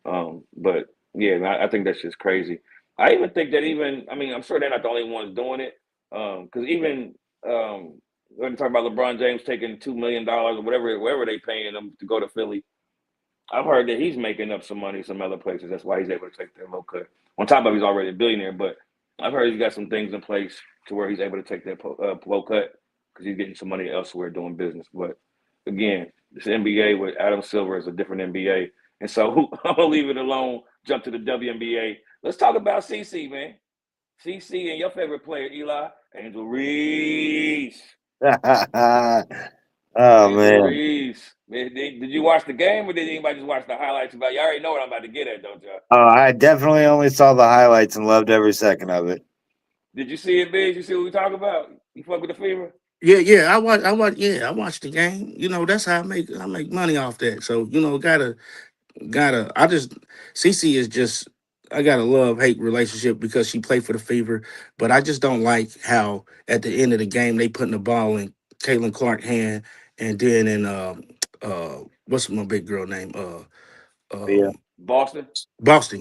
But yeah, man, I think that's just crazy. I even think that I'm sure they're not the only ones doing it. Because even when you talk about LeBron James taking $2 million or whatever they paying him to go to Philly, I've heard that he's making up some money some other places. That's why he's able to take that low cut. On top of he's already a billionaire, but I've heard he's got some things in place to where he's able to take that low cut because he's getting some money elsewhere doing business. But again, this NBA with Adam Silver is a different NBA. And so I'm going to leave it alone, jump to the WNBA. Let's talk about CC, man. CC and your favorite player, Eli, Angel Reese. Oh, man. Reese. Did you watch the game or did anybody just watch the highlights about? You already know what I'm about to get at, don't you? Oh, I definitely only saw the highlights and loved every second of it. Did you see it, Biggs? You see what we talk about? You fuck with the Fever? Yeah. I watched the game. You know, that's how I make money off that. So, you know, CC is just, I got a love-hate relationship because she played for the Fever, but I just don't like how at the end of the game they putting the ball in Caitlin Clark's hand and then what's my big girl name? Boston.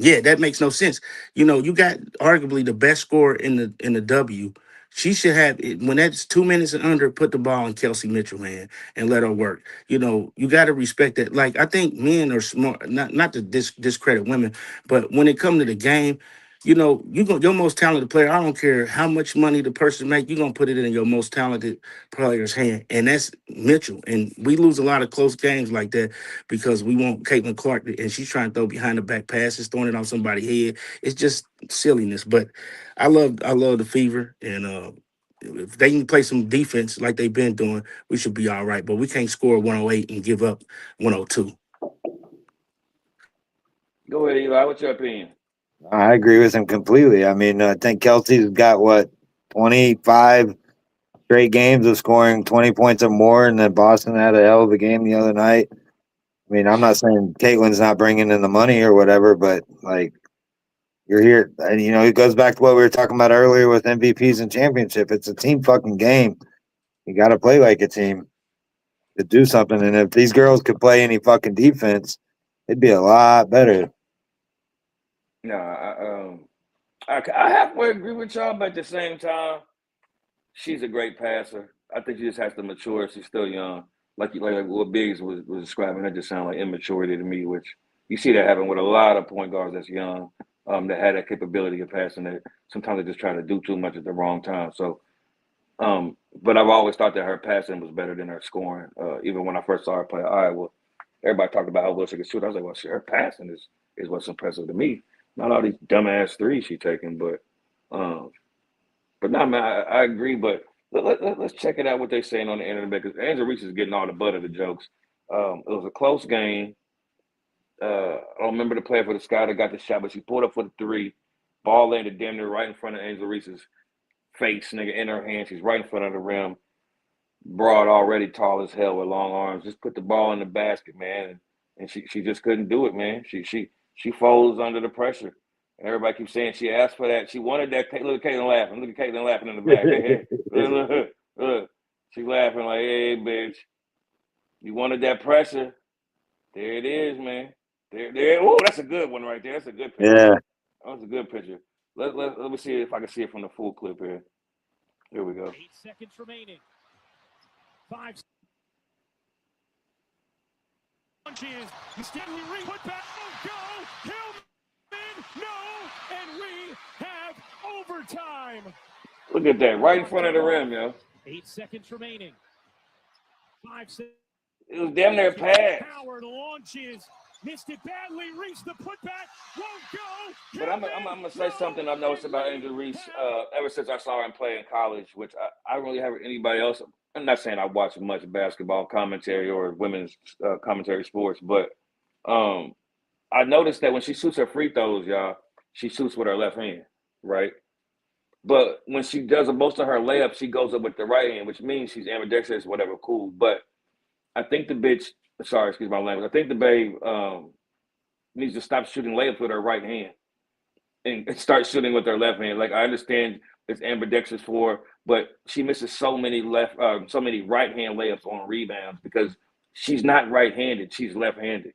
Yeah, that makes no sense. You know, you got arguably the best scorer in the W. She should have it when that's 2 minutes and under, put the ball in Kelsey Mitchell, man, and let her work. You know, you got to respect that. Like, I think men are smart, not to discredit women, but when it comes to the game, you know, your most talented player, I don't care how much money the person make, you're gonna put it in your most talented player's hand. And that's Mitchell. And we lose a lot of close games like that because we want Caitlin Clark and she's trying to throw behind the back passes, throwing it on somebody's head. It's just silliness. But I love the Fever, and if they can play some defense like they've been doing, we should be all right. But we can't score 108 and give up 102. Go ahead, Eli. What's your opinion? I agree with him completely. I mean, I think Kelsey's got 25 straight games of scoring 20 points or more, and then Boston had a hell of a game the other night. I mean, I'm not saying Caitlin's not bringing in the money or whatever, but like you're here, and it goes back to what we were talking about earlier with MVPs and championship. It's a team fucking game. You got to play like a team to do something. And if these girls could play any fucking defense, it'd be a lot better. No, I halfway agree with y'all, but at the same time, she's a great passer. I think she just has to mature. She's still young. Like what Biggs was describing, that just sounded like immaturity to me, which you see that happen with a lot of point guards that's young, that had that capability of passing that sometimes they just try to do too much at the wrong time. So, but I've always thought that her passing was better than her scoring. Even when I first saw her play at Iowa, everybody talked about how well she could shoot. I was like, well, her passing is what's impressive to me. Not all these dumbass threes she's taking, but no, man, I agree. But let's check it out what they're saying on the internet, because Angel Reese is getting all the butt of the jokes. It was a close game. I don't remember the player for the Sky that got the shot, but she pulled up for the three. Ball landed damn near right in front of Angel Reese's face, nigga, in her hand. She's right in front of the rim. Broad, already tall as hell with long arms. Just put the ball in the basket, man. And she just couldn't do it, man. She folds under the pressure. And everybody keeps saying she asked for that. She wanted that. Look at Caitlin laughing. Look at Caitlin laughing in the back. Hey, look. She's laughing like, hey, bitch. You wanted that pressure. There it is, man. There. Oh, that's a good one right there. That's a good picture. Yeah. That was a good picture. Let me see if I can see it from the full clip here. Here we go. 8 seconds remaining. 5. Stanley Reed put back. Go. Hillman. No. And we have overtime. Look at that. Right in front of the rim, yo. 8 seconds remaining. 5 seconds. It was damn near pass. Howard launches. Missed it badly. Reached the putback. Won't go. But I'm gonna say something I've noticed about Angel Reese ever since I saw him play in college, which I don't really have anybody else. I'm not saying I watch much basketball commentary or women's commentary sports, but I noticed that when she shoots her free throws, y'all, she shoots with her left hand, right? But when she does most of her layups, she goes up with the right hand, which means she's ambidextrous, whatever, cool. But I think the bitch, sorry, excuse my language, I think the babe needs to stop shooting layups with her right hand and start shooting with her left hand. Like, I understand it's ambidextrous for her, but she misses so many right hand layups on rebounds because she's not right-handed, she's left-handed.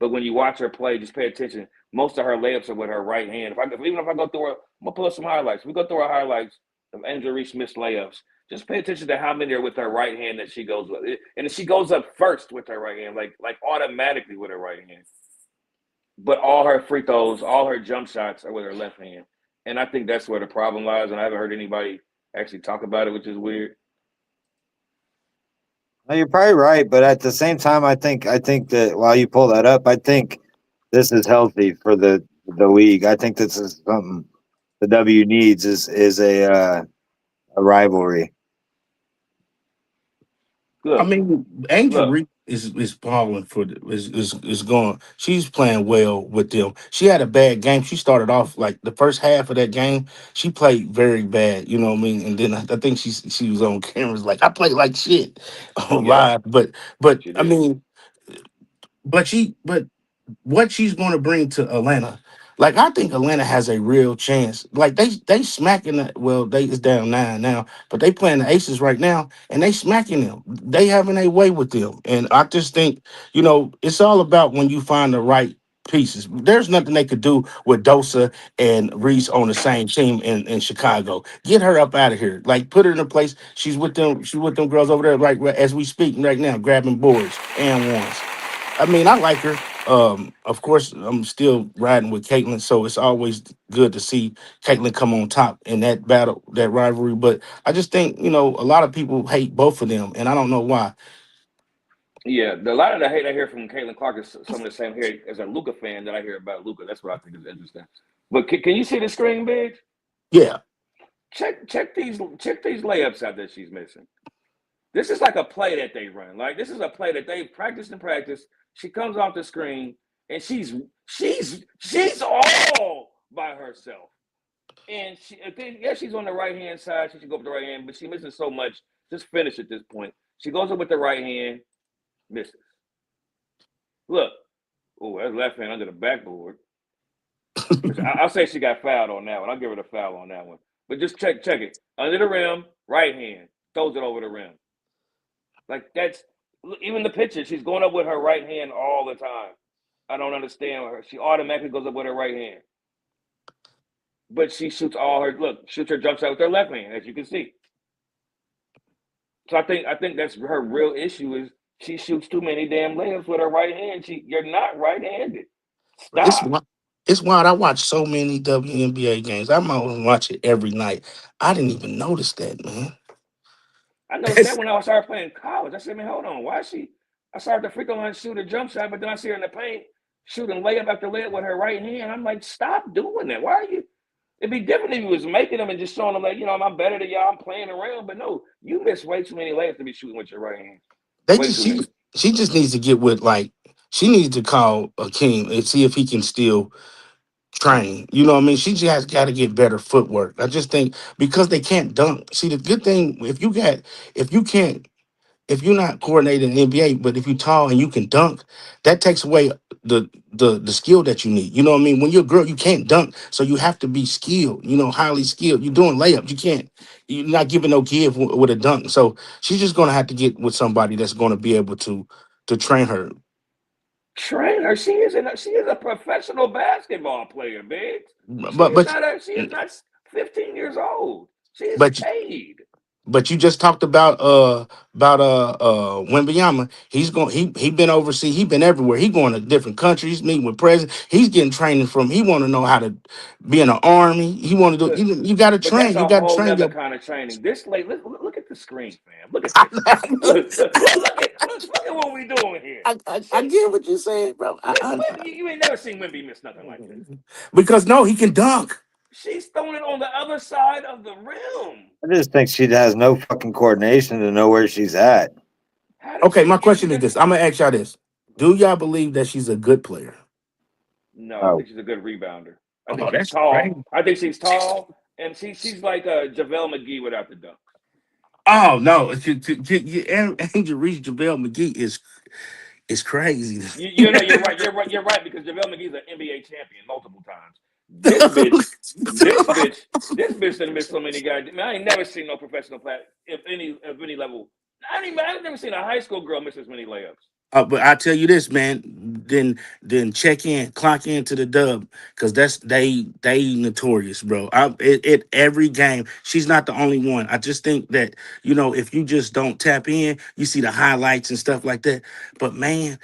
But when you watch her play, just pay attention. Most of her layups are with her right hand. Even if I go through her, I'm gonna pull up some highlights. We go through our highlights of Angel Reese missed layups. Just pay attention to how many are with her right hand that she goes with. And she goes up first with her right hand, like automatically with her right hand. But all her free throws, all her jump shots are with her left hand. And I think that's where the problem lies. And I haven't heard anybody actually talk about it, which is weird. No, you're probably right, but at the same time, I think that while you pull that up, I think this is healthy for the league. I think this is something the W needs is a rivalry. Look, I mean, Angel Reese is balling is going. She's playing well with them. She had a bad game. She started off like the first half of that game. She played very bad. You know what I mean? And then I think she was on cameras like I played like shit on live. But I mean, but what she's going to bring to Atlanta. Like, I think Atlanta has a real chance. Like, they smacking it. Well, it's down 9 now, but they playing the Aces right now, and they smacking them. They having a way with them. And I just think, it's all about when you find the right pieces. There's nothing they could do with Dosa and Reese on the same team in Chicago. Get her up out of here. Like, put her in a place. She's with them girls over there right as we speak right now, grabbing boards and ones. I mean, I like her. Of course, I'm still riding with Caitlin, so it's always good to see Caitlin come on top in that battle, that rivalry. But I just think, a lot of people hate both of them, and I don't know why. Yeah, a lot of the hate I hear from Caitlin Clark is some of the same here as a Luka fan that I hear about Luka. That's what I think is interesting. But can you see the screen, Biggs? Yeah. Check these layups out that she's missing. This is like a play that they run. Like, this is a play that they practiced and practiced. She comes off the screen and she's all by herself. And she's on the right hand side. She should go up the right hand, but she's missing so much. Just finish at this point. She goes up with the right hand, misses. Look, oh, that's left hand under the backboard. I'll say she got fouled on that one. I'll give her the foul on that one. But just check it. Under the rim, right hand, throws it over the rim. Like that's even the picture. She's going up with her right hand all the time. I don't understand her. She automatically goes up with her right hand. But she shoots her jump shot with her left hand, as you can see. So I think that's her real issue is she shoots too many damn layups with her right hand. You're not right-handed. Stop. It's wild. I watch so many WNBA games. I might watch it every night. I didn't even notice that, man. I noticed that when I started playing college. I said, man, hold on. Why is she? I started to freak on shoot a jump shot, but then I see her in the paint shooting layup after layup with her right hand. I'm like, stop doing that. Why are you? It'd be different if you was making them and just showing them like, I'm better than y'all. I'm playing around, but no, you miss way too many layups to be shooting with your right hand. She just needs to get with she needs to call Akeem and see if he can still train. You know what I mean? She just has got to get better footwork. I just think because they can't dunk. See, the good thing if you're not coordinating in the NBA, but if you're tall and you can dunk, that takes away the skill that you need. You know what I mean? When you're a girl, you can't dunk, so you have to be skilled. Highly skilled. You're doing layups. You're not giving no give with a dunk. So she's just gonna have to get with somebody that's gonna be able to train her. Train her. She is a professional basketball player, big. She is not 15 years old. She is paid. But you just talked about Wembanyama. He been overseas. He been everywhere. He going to different countries, meeting with presidents. He's getting training from. He want to know how to be in the army. He want to do. You got to train. That's a whole other kind of training. This late. Look at the screen, fam. Look at this. look at what we doing here. I get what you're saying, bro. You ain't never seen Wemby miss nothing like this. Because no, he can dunk. She's throwing it on the other side of the rim. I just think she has no fucking coordination to know where she's at. Okay, my question is this. I'm going to ask y'all this. Do y'all believe that she's a good player? No, I think she's a good rebounder. I think she's tall. Great. I think she's tall, and she's like JaVale McGee without the dunk. Oh, no. Angel Reese, JaVale McGee is crazy. You're right. You're right, because JaVale McGee's an NBA champion multiple times. This bitch done missed so many guys. I ain't never seen no professional player of any level. I've never seen a high school girl miss as many layups. But I tell you this, man. Then clock into the dub, because they notorious, bro. Every game, she's not the only one. I just think that if you just don't tap in, you see the highlights and stuff like that. But man,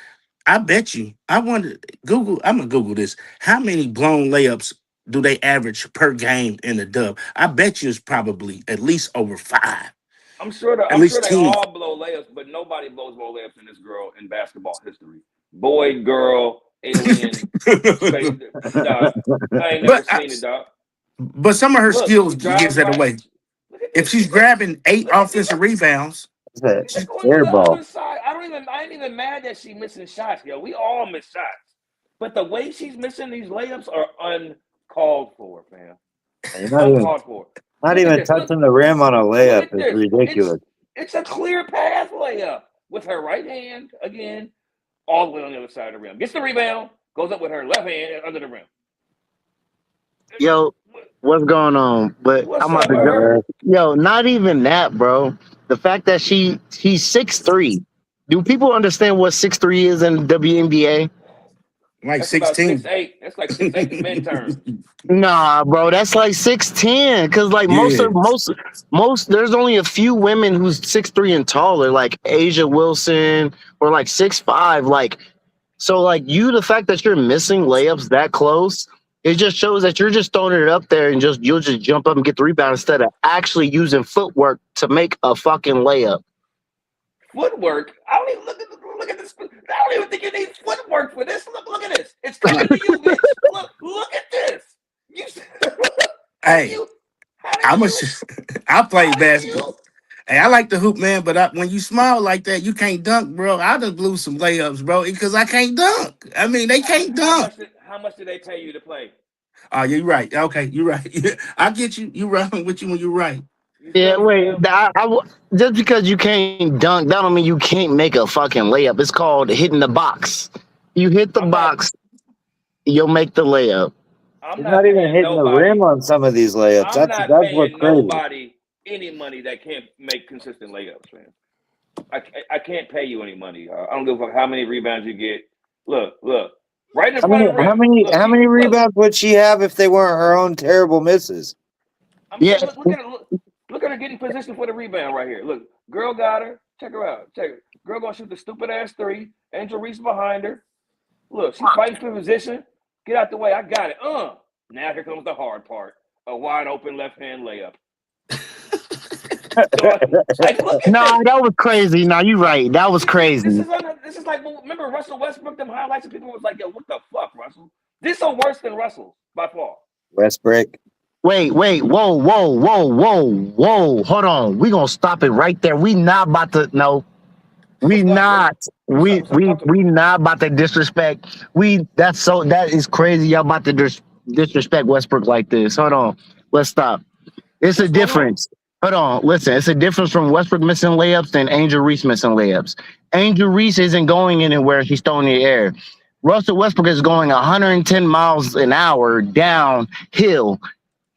I bet you. I wonder. I'm gonna Google this. How many blown layups do they average per game in the dub? I bet you it's probably at least over 5. I'm sure they all blow layups, but nobody blows more layups than this girl in basketball history. Boy, girl, alien. Dog. I ain't never seen it, dog. But some of her skills gives that away. If she's grabbing 8 offensive rebounds, she's airball. I ain't even mad that she's missing shots, yo. We all miss shots. But the way she's missing these layups are uncalled for, fam. Uncalled for. Not even touching the rim on a layup is ridiculous. It's a clear path layup with her right hand, again, all the way on the other side of the rim. Gets the rebound, goes up with her left hand under the rim. Yo, what's going on? But I'm about to go. Yo, not even that, bro. The fact that he's 6'3". Do people understand what 6'3" is in the WNBA? Like 16. That's like 6'8" in men terms. Nah, bro, that's like 6'10". Cause like most there's only a few women who's 6'3" and taller, like Asia Wilson or like 6'5". Like, so like the fact that you're missing layups that close, it just shows that you're just throwing it up there and you'll just jump up and get the rebound instead of actually using footwork to make a fucking layup. Footwork? I don't even look at this. I don't even think you need footwork for this. Look at this. It's coming to you, bitch. Look at this. Hey, I play basketball. Hey, I like to hoop, man, but when you small like that, you can't dunk, bro. I just blew some layups, bro, because I can't dunk. I mean, they can't dunk. How much did they pay you to play? Oh, you're right. Okay, you're right. I get you. You right with you when you're right. You Yeah, feel me, wait. fam? Just because you can't dunk, that don't mean you can't make a fucking layup. It's called hitting the box. You hit the I'm not. box, you'll make the layup. I'm He's not not even paying hitting the rim nobody. on some of these layups. I'm That's not what's paying crazy. nobody any money that can't make consistent layups, man. I can't pay you any money. I don't give a fuck how many rebounds you get. Look, right in How front many of the how rim. many Look, how she many look. rebounds would she have if they weren't her own terrible misses? I'm Yeah, saying, look at it. Look at her getting position for the rebound right here. Look, girl got her. Check her out. Check her. Girl gonna shoot the stupid ass three. Angel Reese behind her. Look, she's fighting for position. Get out the way. I got it. Now here comes the hard part. A wide open left hand layup. Like, look at no, this. that was crazy. No, you're right. That was This crazy. is like, remember Russell Westbrook, them highlights, and people was like, yo, what the fuck, Russell? This is worse than Russell by far. Westbrook. Wait, whoa. Hold on. We gonna stop it right there. We not about to no. We What's up? not. What's up? Talk to me. We not about to disrespect. That is crazy. Y'all about to disrespect Westbrook like this. Hold on. Let's stop. It's a What's going on? difference. Hold on. Listen, it's a difference from Westbrook missing layups than Angel Reese missing layups. Angel Reese isn't going anywhere. He's throwing in the air. Russell Westbrook is going 110 miles an hour downhill,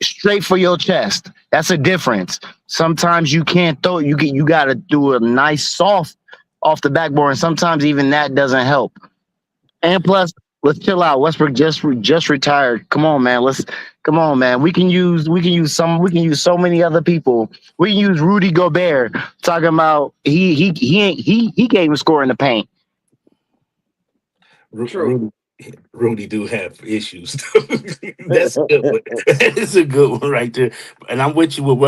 straight for your chest. That's a difference. Sometimes you can't throw. You got to do a nice soft off the backboard, and sometimes even that doesn't help. And plus, let's chill out. Westbrook just retired. Come on, man. Come on, man. We can use so many other people. We can use Rudy Gobert talking about he can't even score in the paint. True. Rudy do have issues. That's a good one. That's a good one right there. And I'm with you with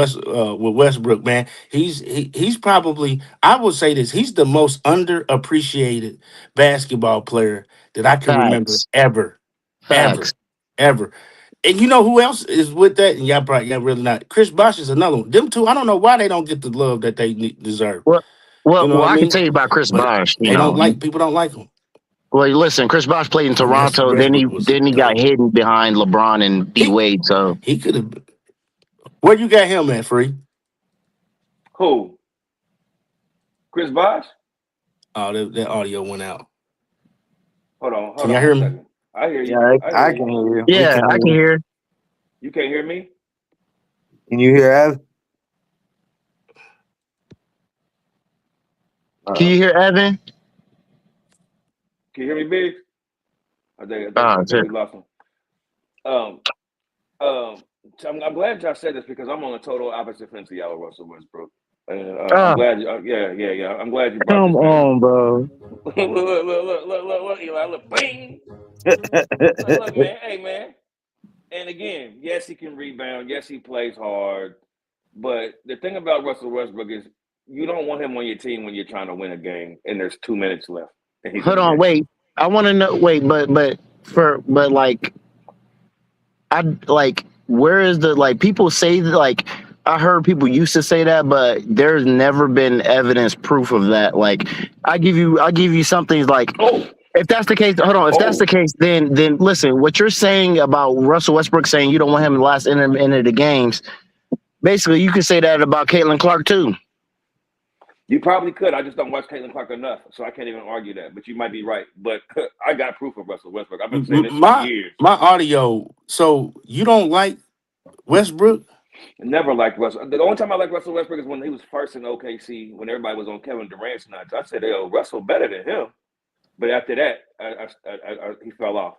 Westbrook, man. He's probably, I would say this, he's the most underappreciated basketball player that I can remember Facts. ever. Facts. Ever. And you know who else is with that? And y'all really not. Chris Bosh is another one. Them two, I don't know why they don't get the love that they deserve. You know what I I can mean? tell you about Chris But Bosh. people don't like him. Well, listen, Chris Bosh played in Toronto. Westbrook was Then he got hidden behind LeBron and D Wade. So he could have. Where you got him at, Free? Who? Chris Bosh? Oh, that audio went out. Hold on. Can y'all hear me? I hear you. Yeah, I can hear you. yeah, I can hear. You can't hear me? Can you hear Ev? Can you hear Evan? Can you hear me, Big? I think Sure. we lost him. I'm glad y'all said this because I'm on a total opposite fence of y'all with Russell Westbrook. I'm glad. Yeah. I'm glad you brought Come this on, bro. look, Eli, look, bing. Look, man, hey, man. And again, yes, he can rebound. Yes, he plays hard. But the thing about Russell Westbrook is you don't want him on your team when you're trying to win a game and there's 2 minutes left. Hold on, wait. I want to know. Wait, but where is the people say that, I heard people used to say that, but there's never been evidence proof of that. I give you something if that's the case, hold on. If that's the case, then listen. What you're saying about Russell Westbrook saying you don't want him in the last inning of the games, basically you could say that about Caitlin Clark too. You probably could. I just don't watch Caitlin Clark enough, so I can't even argue that. But you might be right. But I got proof of Russell Westbrook. I've been saying this for years. My audio. So you don't like Westbrook? Never liked Russell. The only time I liked Russell Westbrook is when he was first in OKC, when everybody was on Kevin Durant's nuts. I said, "Yo, Russell better than him." But after that, he fell off.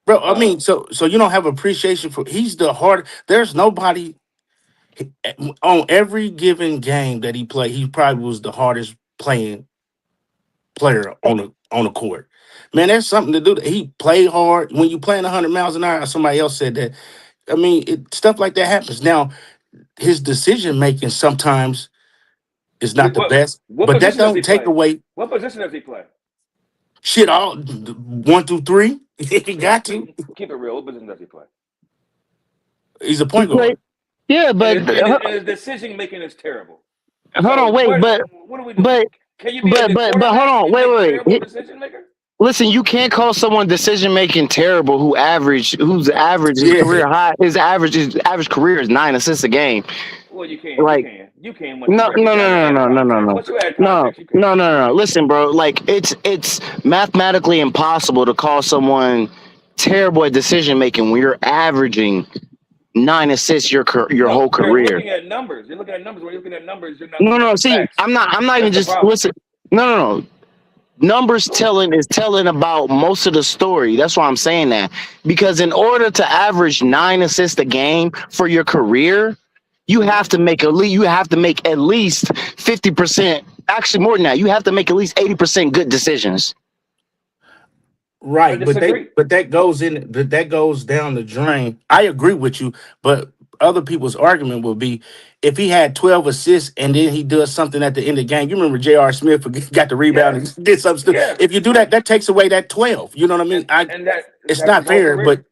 Bro, I mean, so you don't have appreciation for. He's the hard. There's nobody on every given game that he played. He probably was the hardest player on the court. Man, there's something to do. He played hard. When you playing 100 miles an hour, somebody else said that. I mean, stuff like that happens. Now, his decision making sometimes is not the best, but that don't take away. What position does he play? Shit, all 1 through 3. He got to keep it real. What position does he play? He's a point guard. Yeah, but and his decision making is terrible. Hold on, wait, what are we doing? Can you be but hold on, wait. Terrible decision maker? Listen, you can't call someone decision making terrible whose average his Yeah. career high his average career is 9 assists a game. Well, you can. Like You can once you break it down and add context. Once you add context, you can. No. Listen, bro. Like it's mathematically impossible to call someone terrible at decision making when you're averaging 9 assists your whole career. You're looking at numbers. You're looking at numbers. When you're looking at numbers, you're not. No. See, facts. I'm not even just listen. No. Numbers telling about most of the story. That's why I'm saying that. Because in order to average 9 assists a game for your career, you have to make at least 50%. Actually, more than that. You have to make at least 80% good decisions. Right, but that goes down the drain. I agree with you, but other people's argument will be if he had 12 assists and then he does something at the end of the game. You remember J.R. Smith got the rebound and did something. Yes. If you do that, that takes away that 12. You know what I mean? It's not fair, but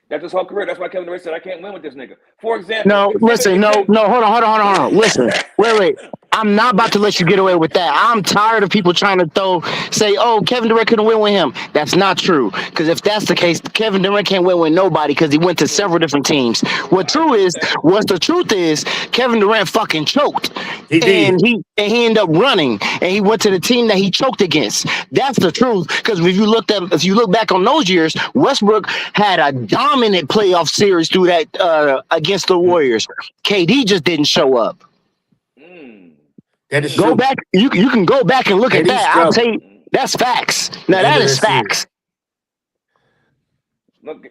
that's his whole career. That's why Kevin Durant said, I can't win with this nigga. For example. No, listen, no, hold on. Listen, wait. I'm not about to let you get away with that. I'm tired of people trying to say, oh, Kevin Durant couldn't win with him. That's not true. Because if that's the case, Kevin Durant can't win with nobody because he went to several different teams. What the truth is, Kevin Durant fucking choked. He did. And he ended up running and he went to the team that he choked against. That's the truth. Because if you look back on those years, Westbrook had a dominant playoff series through that against the Warriors. KD just didn't show up. That is true. Back. You can go back and look at that. I'll tell you, that's facts. Now that is facts. Look,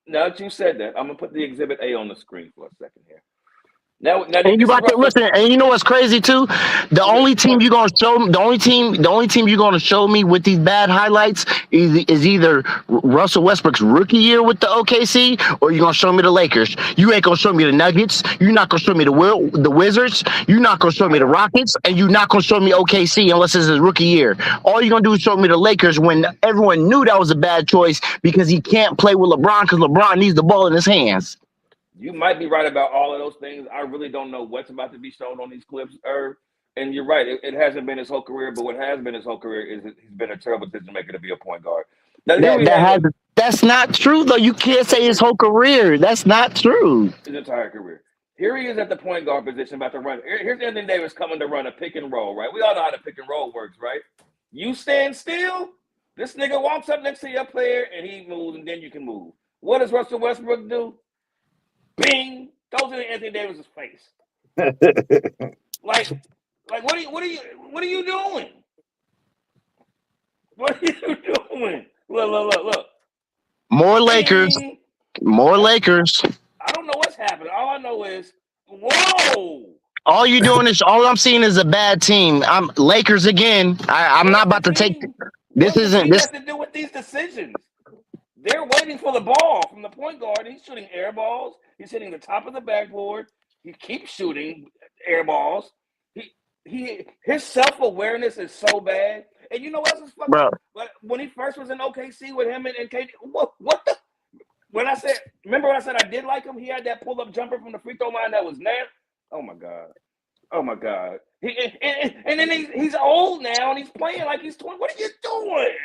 now that you said that, I'm gonna put the Exhibit A on the screen for a second here. Now and you about to listen, and you know what's crazy too? The only team you're gonna show me with these bad highlights is either Russell Westbrook's rookie year with the OKC, or you're gonna show me the Lakers. You ain't gonna show me the Nuggets. You're not gonna show me the Wizards. You're not gonna show me the Rockets, and you're not gonna show me OKC unless it's his rookie year. All you're gonna do is show me the Lakers when everyone knew that was a bad choice because he can't play with LeBron because LeBron needs the ball in his hands. You might be right about all of those things. I really don't know what's about to be shown on these clips, Irv. And you're right. It hasn't been his whole career, but what has been his whole career is he's been a terrible decision maker to be a point guard. Now, that's not true, though. You can't say his whole career. That's not true. His entire career. Here he is at the point guard position about to run. Here's Anthony Davis coming to run a pick and roll, right? We all know how the pick and roll works, right? You stand still, this nigga walks up next to your player, and he moves, and then you can move. What does Russell Westbrook do? Bing! Goes into Anthony Davis's face. like, what are you doing? What are you doing? Look. More Lakers. More Lakers. I don't know what's happening. All I know is, whoa! All I'm seeing is a bad team. I'm Lakers again. I'm not about to take this. Isn't this has to do with these decisions? They're waiting for the ball from the point guard. He's shooting air balls. He's hitting the top of the backboard. He keeps shooting air balls. His self-awareness is so bad. And you know what else is fucking? Bro. When he first was in OKC with him and KD, what the? Remember when I said I did like him? He had that pull-up jumper from the free throw line that was nasty. Oh my God. And then he's old now and he's playing like he's 20. What are you doing?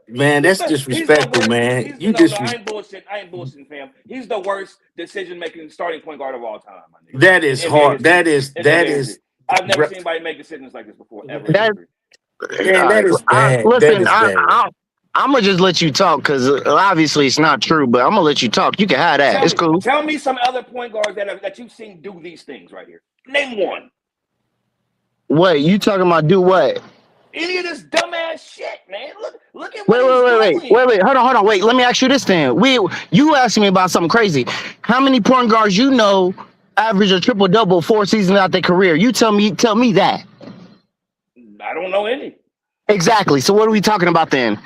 Man, that's disrespectful, man. I ain't bullshitting, fam. He's the worst decision-making starting point guard of all time. My nigga. That is hard. That is. I've never seen anybody make decisions like this before, ever. That is bad. Listen, I'm gonna just let you talk because obviously it's not true, but I'm gonna let you talk. You can have that. It's cool. Tell me some other point guards that you've seen do these things right here. Name one. What you talking about? Do what? Any of this dumbass shit, man. Look at what he's doing. Wait. Hold on. Wait, let me ask you this then. You asked me about something crazy. How many point guards you know average a triple-double 4 seasons out their career? You tell me that. I don't know any. Exactly. So what are we talking about then?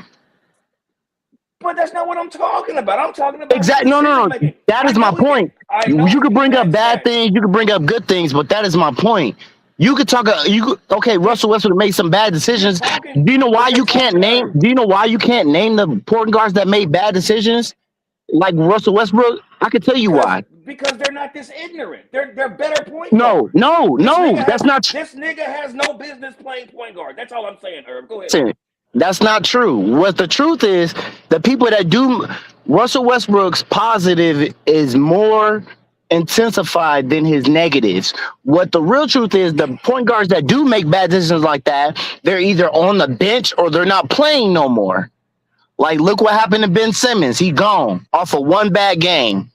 But that's not what I'm talking about. I'm talking about exactly. No. That is my point. You could bring up bad things. You could bring up good things, but that is my point. You could talk. Okay. Russell Westbrook made some bad decisions. Do you know why you can't name? Do you know why you can't name the point guards that made bad decisions, like Russell Westbrook? I could tell you why. Because they're not this ignorant. They're better point No, guards. no, no. That's not true. This nigga has no business playing point guard. That's all I'm saying, Herb. Go ahead. That's not true. What the truth is, the people that do Russell Westbrook's positive is more intensified than his negatives. What the real truth is, the point guards that do make bad decisions like that, they're either on the bench or they're not playing no more. Like, look what happened to Ben Simmons. He gone off of one bad game.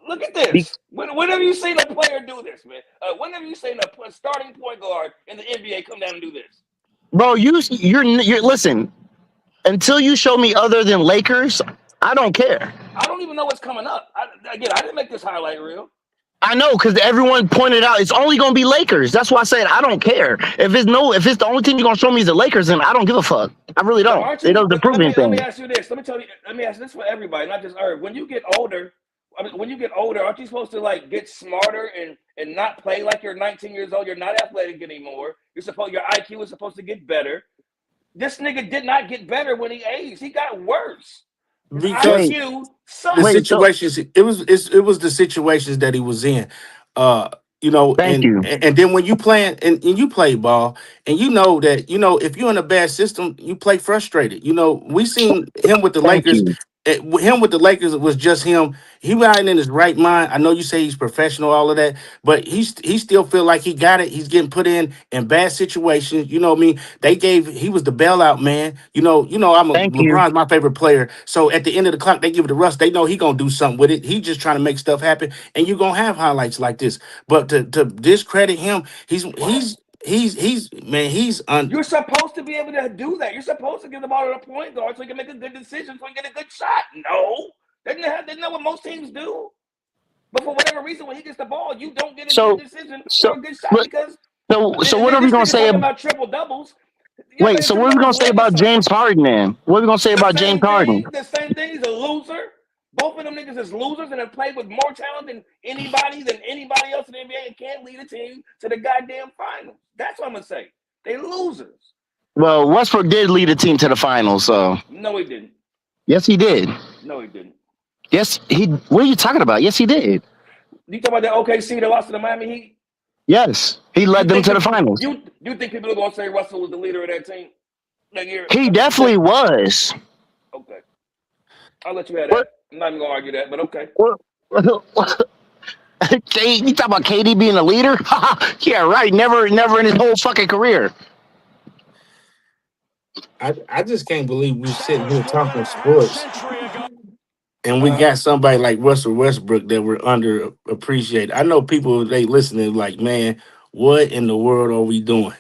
Look at this. When have you seen a player do this, man? When have you seen a starting point guard in the NBA come down and do this? Bro, you're listen. Until you show me other than Lakers, I don't care. I don't even know what's coming up. I didn't make this highlight reel. I know, because everyone pointed out it's only going to be Lakers. That's why I said I don't care. If it's the only team you're going to show me is the Lakers, then I don't give a fuck. I really don't. It doesn't prove anything. Let me ask you this. Let me ask this for everybody, not just Herb. When you get older, aren't you supposed to like get smarter and not play like you're 19 years old? You're not athletic anymore. Your IQ is supposed to get better. This nigga did not get better when he aged. He got worse. Because the situations, it was the situations that he was in. And then when you playing and you play ball, and you know that, if you're in a bad system, you play frustrated. We seen him with the Lakers. Him with the Lakers, it was just him. He wasn't in his right mind. I know you say he's professional, all of that, but he still feel like he got it. He's getting put in bad situations. You know what I mean? He was the bailout man. LeBron's my favorite player. So at the end of the clock, they give it to Russ. They know he gonna do something with it. He just trying to make stuff happen, and you're gonna have highlights like this. But to discredit him, he's You're supposed to be able to do that. You're supposed to give the ball to the point guard so you can make a good decision, so you can get a good shot. No, they know what most teams do. But for whatever reason, when he gets the ball, you don't get a good decision or a good shot because. So what are we gonna say about triple doubles? Wait, so what are we gonna say about James Harden, man? What are we gonna say about James Harden? The same thing. He's a loser. Both of them niggas is losers and have played with more talent than anybody else in the NBA and can't lead a team to the goddamn finals. That's what I'm gonna say. They losers. Well, Westbrook did lead a team to the finals, so. No, he didn't. Yes, he did. No, he didn't. Yes, what are you talking about? Yes, he did. You talking about that OKC that lost to the Miami Heat? Yes, he led them to the finals. You think people are gonna say Russell was the leader of that team that year? He definitely was. Okay, I'll let you have that. I'm not even gonna argue that, but okay. You talking about KD being a leader? Yeah, right. Never in his whole fucking career. I just can't believe we're sitting here talking sports, and we got somebody like Russell Westbrook that we're underappreciated. I know people, they listening like, man, what in the world are we doing?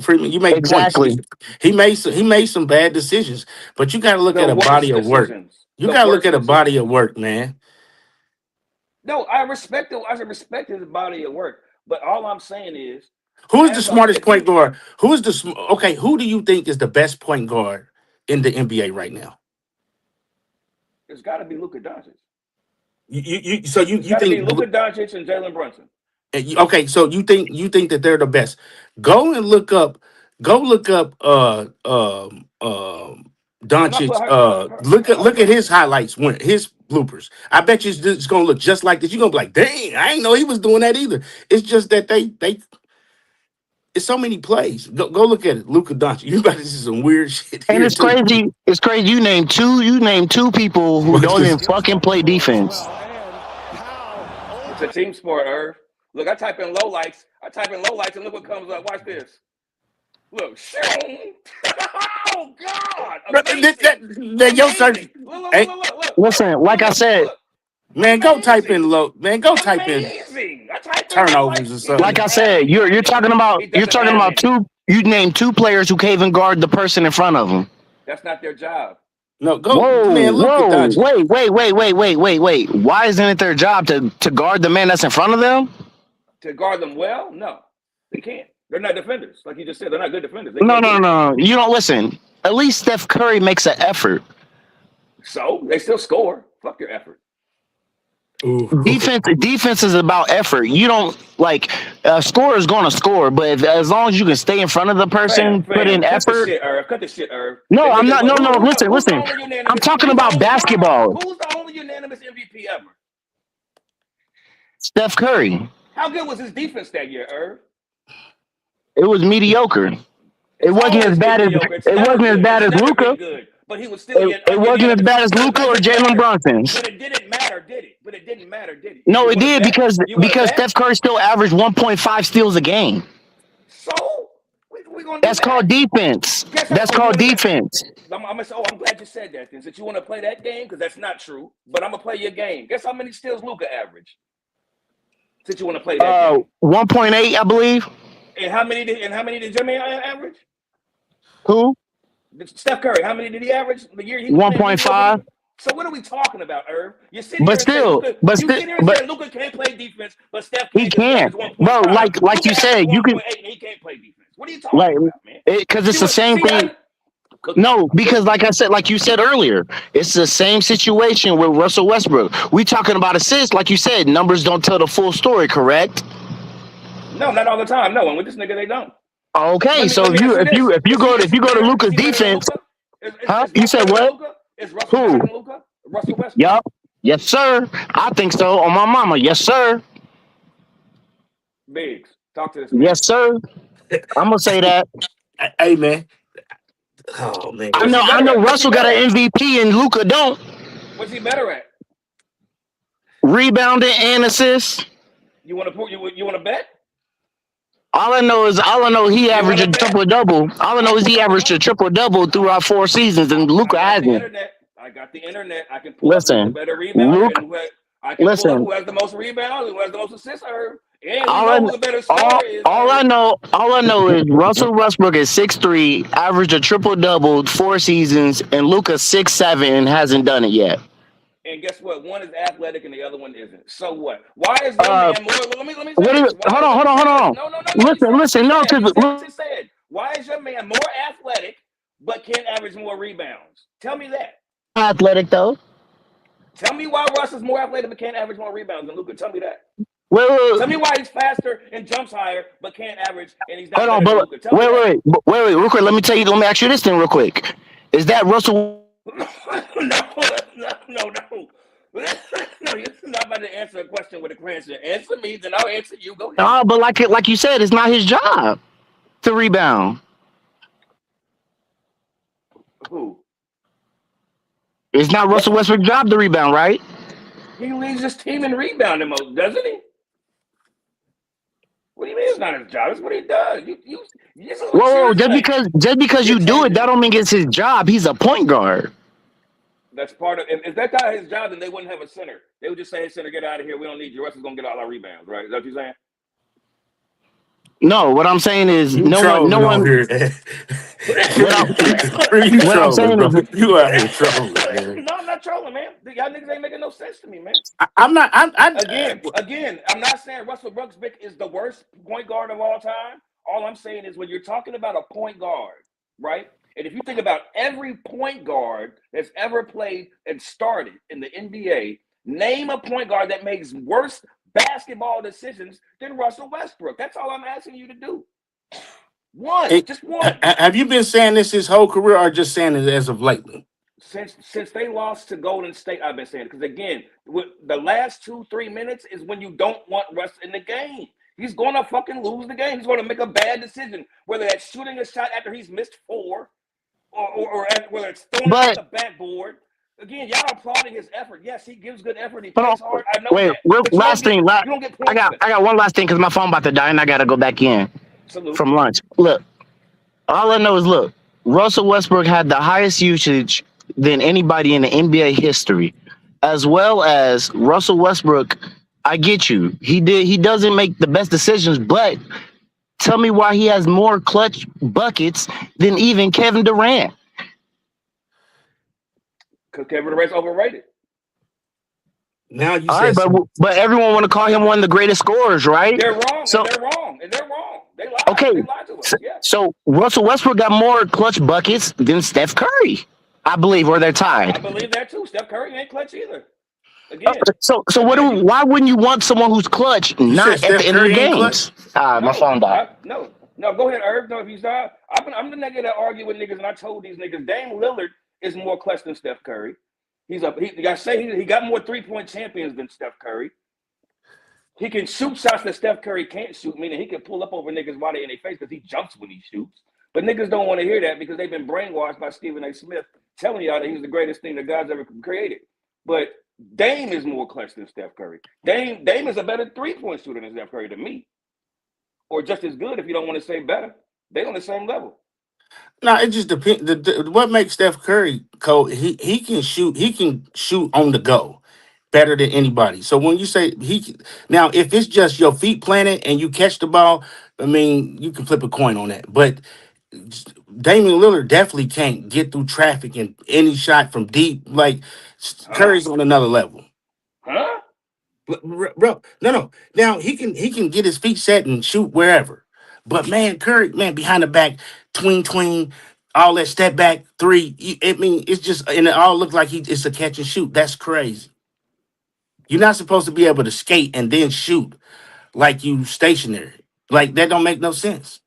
Freeman, you make points. He made some bad decisions, but you got to look at a body of work. You got to look at a body of work, man. No, I respect his body of work, but all I'm saying is, who is the smartest point guard? Who do you think is the best point guard in the NBA right now? It's got to be Luka Doncic. You think Luka Doncic and Jalen Brunson? Okay, so you think that they're the best? Go look up Doncic. Look at his highlights, his bloopers. I bet you it's gonna look just like this. You're gonna be like, dang, I didn't know he was doing that either. It's just that they it's so many plays. Go look at it. Luka Doncic. You about to see some weird shit. And it's crazy. It's crazy. You named two people who don't even fucking play defense. It's a team sport, Irv. Look, I type in lowlights, and look what comes up. Watch this. Look, oh God! Your search. Look. Listen, like I said, man, go type in low. Man, go type in turnovers or something. Like I said, you're talking about two. You named two players who can't even guard the person in front of them. That's not their job. No, go. Wait. Why isn't it their job to guard the man that's in front of them? To guard them well? No, they can't. They're not defenders. Like you just said, they're not good defenders. No. You don't listen. At least Steph Curry makes an effort. So they still score. Fuck your effort. Defense is about effort. You don't like a scorer is going to score, but as long as you can stay in front of the person, put in cut the effort. shit, Irv. Cut the shit, Irv. No, I'm not. No, listen. Who's the only unanimous? I'm talking about basketball. Who's the only unanimous MVP ever? Steph Curry. How good was his defense that year, Irv? It was mediocre. It wasn't as bad as Luka. But he was still. It wasn't as bad as Luka or Jalen Brunson. But it didn't matter, did it? No, it did because Steph Curry still averaged 1.5 steals a game. So we gonna. That's called defense. That's called defense. I'm glad you said that. Then, since you want to play that game, because that's not true. But I'm gonna play your game. Guess how many steals Luka averaged? Since you want to play that game. 1.8, I believe. And how many did Jimmy average? Who? Steph Curry. How many did he average the year he? 1.5. So what are we talking about, Irv? You're sitting but still, Luka can't play defense, but Steph he can't. Bro, like you said, you can. He can't play defense. What are you talking about, man? Because it's the same thing. No, because like you said earlier, it's the same situation with Russell Westbrook. We talking about assists, like you said, numbers don't tell the full story, correct? No, not all the time. No, and with this nigga, they don't. Okay, so if you go to Luka's defense, huh? You said what? Is Russell better than Luka? Russell Westbrook? Yup. Yes, sir. I think so. On my mama. Yes, sir. Biggs, talk to this man. Yes, sir. I'm gonna say that. Hey, man. Oh man. I know Russell got an MVP and Luka don't. What's he better at? Rebounding and assists. You want to bet? All I know he averaged a triple-double. All I know is he averaged a triple-double throughout 4 seasons, and Luka hasn't. I got the internet. I can pull up the better rebound. I can pull up who has the most rebounds, who has the most assists. All I know is Russell Westbrook is 6'3", averaged a triple-double 4 seasons, and Luka 6'7", and hasn't done it yet. And guess what? One is athletic and the other one isn't. So what? Why is your man more? Let me. Hold on. No. Listen. No, why is your man more athletic but can't average more rebounds? Tell me that. Athletic though. Tell me why Russ is more athletic but can't average more rebounds than Luka. Tell me that. Wait. Tell me why he's faster and jumps higher but can't average and he's not. Hold on, but wait, real quick. Let me ask you this thing real quick. Is that Russell? No. No, you're not about to answer a question with a question. Answer me, then I'll answer you. Go ahead. No, but like you said, it's not his job to rebound. Who? It's not Russell Westbrook's job to rebound, right? He leads his team in rebounding mode, doesn't he? What do you mean it's not his job? It's what he does. Whoa, just because you do it, that don't mean it's his job. He's a point guard. That's part of it. If that guy his job, then they wouldn't have a center. They would just say, hey, center, get out of here. We don't need you. Russ is going to get all our rebounds, right? Is that what you're saying? No, what I'm saying is no one. What I'm saying is you out here trolling, man. No, I'm not trolling, man. Y'all niggas ain't making no sense to me, man. I'm not. Again, I'm not saying Russell Westbrook is the worst point guard of all time. All I'm saying is when you're talking about a point guard, right? And if you think about every point guard that's ever played and started in the NBA, name a point guard that makes worse basketball decisions than Russell Westbrook. That's all I'm asking you to do. Just one. Have you been saying this his whole career or just saying it as of lately? Since they lost to Golden State, I've been saying it. Because again, the last 2-3 minutes is when you don't want Russ in the game. He's going to fucking lose the game. He's going to make a bad decision, whether that's shooting a shot after he's missed 4 or whether it's throwing it at the backboard. Again, y'all applauding his effort. Yes, he gives good effort. He plays hard. I know that. Last thing. I got one last thing because my phone about to die and I got to go back in from lunch. Look, all I know is, Russell Westbrook had the highest usage than anybody in the NBA history, as well as Russell Westbrook. I get you. He doesn't make the best decisions, but tell me why he has more clutch buckets than even Kevin Durant. Because Kevin Durant's overrated. Now you say but everyone want to call him one of the greatest scorers, right? They're wrong. They're wrong. They lied. Okay. They lied to us. Yeah. So Russell Westbrook got more clutch buckets than Steph Curry, I believe, or they're tied. I believe that too. Steph Curry ain't clutch either. Again, So again, why wouldn't you want someone who's clutch You said not at the Steph end of the Curry ain't clutch? games? My phone died. no. Go ahead, Irv. No, if he's not, I'm the nigga that argue with niggas, and I told these niggas Dame Lillard is more clutch than Steph Curry. He got more 3-point champions than Steph Curry. He can shoot shots that Steph Curry can't shoot, meaning he can pull up over niggas while they in their face because he jumps when he shoots. But niggas don't want to hear that because they've been brainwashed by Stephen A. Smith telling y'all that he's the greatest thing that God's ever created. But Dame is more clutch than Steph Curry. Dame is a better 3-point shooter than Steph Curry to me. Or just as good if you don't want to say better. They on the same level. No, it just depends. What makes Steph Curry, Cole? He can shoot. He can shoot on the go better than anybody. So when you say now, if it's just your feet planted and you catch the ball, I mean, you can flip a coin on that. But Damian Lillard definitely can't get through traffic and any shot from deep. Like Curry's on another level. Huh? Bro, no. Now he can get his feet set and shoot wherever. But man, Curry, man, behind the back, tween, all that step back three. I mean, it's just and it all looks like it's a catch and shoot. That's crazy. You're not supposed to be able to skate and then shoot like you stationary. Like that don't make no sense.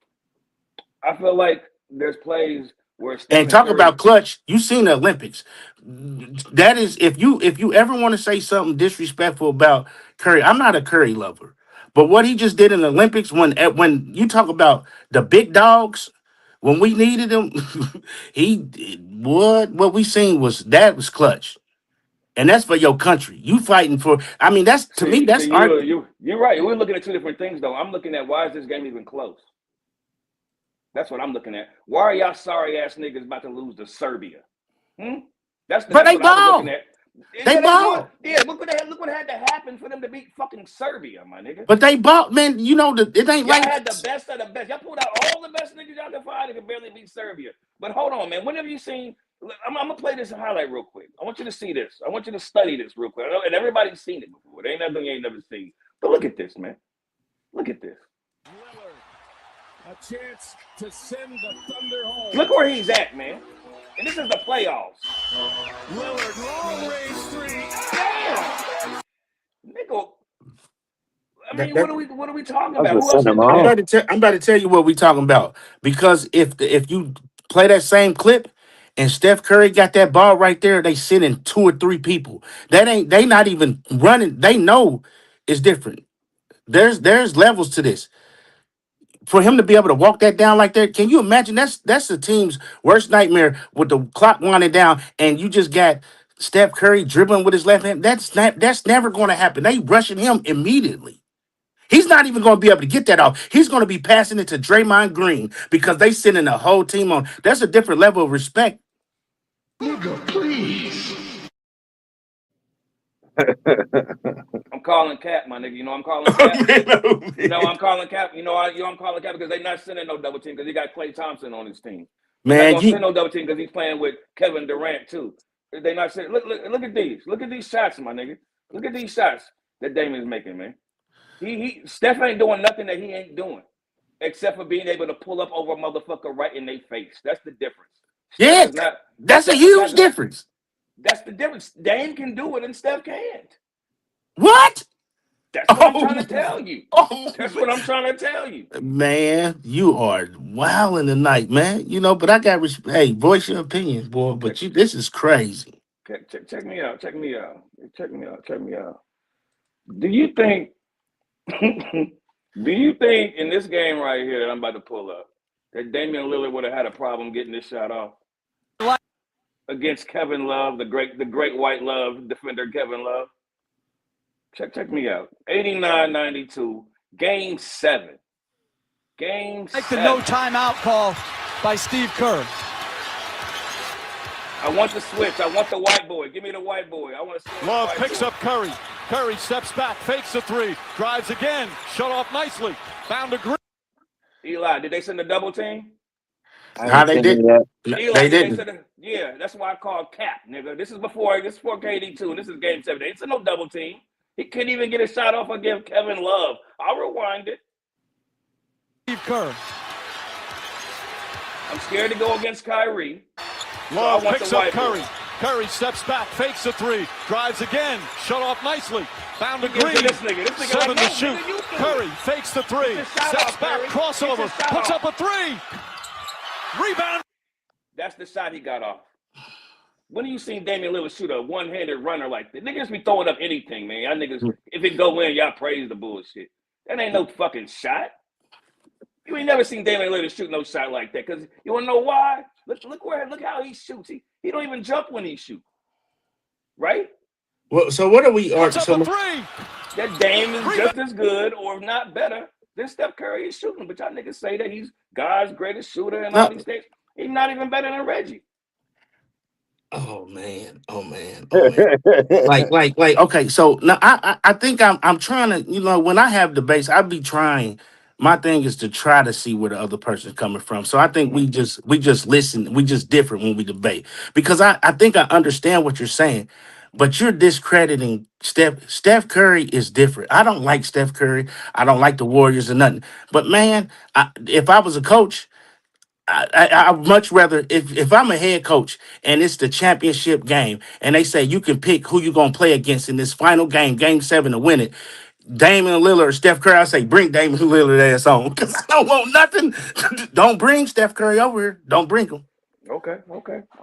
I feel like there's plays where And Stephen talk Curry. about clutch. You seen the Olympics. That is, if you ever want to say something disrespectful about Curry, I'm not a Curry lover. But what he just did in the Olympics, when you talk about the big dogs, when we needed him, what we seen was clutch. And that's for your country. You fighting for. I mean, that's to me. That's You're right. We're looking at two different things, though. I'm looking at why is this game even close? That's what I'm looking at. Why are y'all sorry ass niggas about to lose to Serbia? That's what I was looking at. They ball. Yeah, look what had to happen for them to beat fucking Serbia, my nigga. But they bought, man. You know it ain't y'all like had the best of the best. Y'all pulled out all the best niggas y'all could find and could barely beat Serbia. But hold on, man. When have you seen? I'm gonna play this highlight real quick. I want you to see this. I want you to study this real quick. And everybody's seen it before. There ain't nothing you ain't never seen. But look at this, man. Look at this. A chance to send the Thunder home. Look where he's at, man. And this is the playoffs. Lillard, long range three. Damn, nigga. I mean, what are we talking about? I'm about to tell you what we talking about. Because if you play that same clip and Steph Curry got that ball right there, they sending 2 or 3 people. They not even running. They know it's different. There's levels to this. For him to be able to walk that down like that, can you imagine? That's the team's worst nightmare with the clock winding down, and you just got Steph Curry dribbling with his left hand. That's never going to happen. They rushing him immediately. He's not even going to be able to get that off. He's going to be passing it to Draymond Green because they sending the whole team on. That's a different level of respect. Nigga, please. I'm calling cap, my nigga. You know I'm calling cap. I'm calling cap. I'm calling cap because they're not sending no double team because he got Klay Thompson on his team. They're not gonna send no double team because he's playing with Kevin Durant too. They not sending. Look at these. Look at these shots, my nigga. Look at these shots that Damian's making, man. Steph ain't doing nothing that he ain't doing except for being able to pull up over a motherfucker right in their face. That's the difference. That's a huge difference. That's the difference. Dame can do it and Steph can't. What? That's what I'm trying to tell you. That's what I'm trying to tell you. Man, you are wilding tonight, man. But I got respect. Hey, voice your opinion, boy. But this is crazy. Check me out. Check me out. Do you think in this game right here that I'm about to pull up that Damian Lillard would have had a problem getting this shot off against Kevin Love, the great white love defender Kevin Love? Check me out. 89-92, Game 7. Like the no timeout call by Steve Kerr. I want the switch. I want the white boy. Give me the white boy. I want to switch. Love picks up Curry. Curry steps back, fakes a three, drives again, shut off nicely. Found a green. Eli, did they send a double team? They didn't. They didn't. Yeah, that's why I call cap, nigga. This is before KD 2, and this is Game 7. They didn't send no double team. He couldn't even get a shot off against Kevin Love. I'll rewind it. Steve Kerr. I'm scared to go against Kyrie. Love picks up Curry. Curry steps back, fakes a three, drives again, shut off nicely. Found a Green. This nigga 7 like, to shoot. Curry fakes the three, steps back, crossover, puts up a three. Rebound. That's the shot he got off. When have you seen Damian Lillard shoot a one-handed runner like that? Niggas be throwing up anything, man. Y'all niggas, if it go in, y'all praise the bullshit. That ain't no fucking shot. You ain't never seen Damian Lillard shoot no shot like that. Cause you wanna know why? Look how he shoots. He don't even jump when he shoots. Right? Well, so what are we? That Dame is just as good or not better than Steph Curry is shooting. But y'all niggas say that he's God's greatest shooter and all these things. He's not even better than Reggie. Oh man. Like, okay, so now I think I'm trying to, when I have debates, I be trying. My thing is to try to see where the other person's coming from. So I think we just listen, we just different when we debate. Because I think I understand what you're saying, but you're discrediting Steph. Steph Curry is different. I don't like Steph Curry. I don't like the Warriors or nothing. But man, if I was a coach, I'd much rather if I'm a head coach and it's the championship game and they say you can pick who you're gonna play against in this final game, game 7 to win it. Damian Lillard or Steph Curry, I say bring Damian Lillard ass on because I don't want nothing. Don't bring Steph Curry over here. Don't bring him. Okay. I'm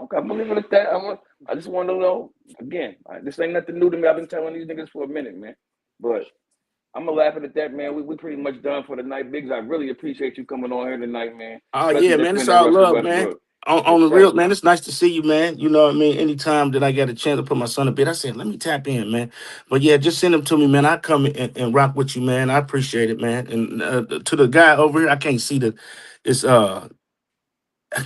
gonna leave it at that. I just want to know again. This ain't nothing new to me. I've been telling these niggas for a minute, man. But I'm gonna laugh at that, man. We pretty much done for the night, Biggs. I really appreciate you coming on here tonight, man. Oh yeah, man. It's all love, man. On the real, man, it's nice to see you, man. You know what I mean? Anytime that I get a chance to put my son a bit, I said, let me tap in, man. But yeah, just send them to me, man. I come and rock with you, man. I appreciate it, man. And to the guy over here, I can't see I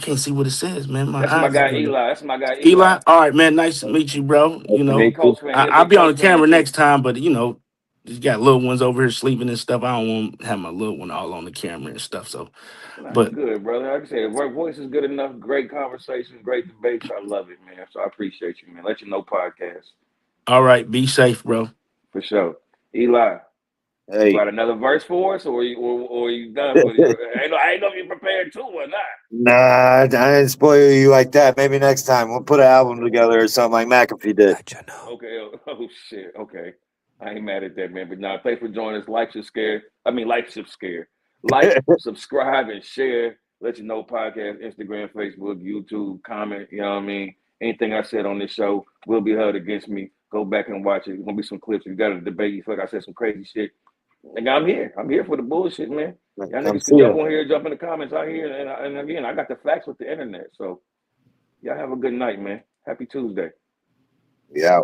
can't see what it says, man. That's my guy Eli. That's my guy Eli. All right, man. Nice to meet you, bro. I'll be on the camera next time, but you got little ones over here sleeping and stuff. I don't want to have my little one all on the camera and stuff. So, but good, brother. Like I said, our voice is good enough. Great conversations, great debates. I love it, man. So I appreciate you, man. Let you know podcast. All right, be safe, bro. For sure, Eli. Hey. You got another verse for us, or you done with it? I ain't know if you prepared too or not. Nah, I didn't spoil you like that. Maybe next time we'll put an album together or something like McAfee did. Okay. Oh shit. Okay. I ain't mad at that, man. But now, thanks for joining us. Like, subscribe, and share. Let you know podcast, Instagram, Facebook, YouTube, comment. You know what I mean? Anything I said on this show will be held against me. Go back and watch it. There's gonna be some clips. You got a debate. You feel like I said some crazy shit. Nigga, I'm here. I'm here for the bullshit, man. Y'all niggas can jump on here, jump in the comments out here. And again, I got the facts with the internet. So y'all have a good night, man. Happy Tuesday. Yeah.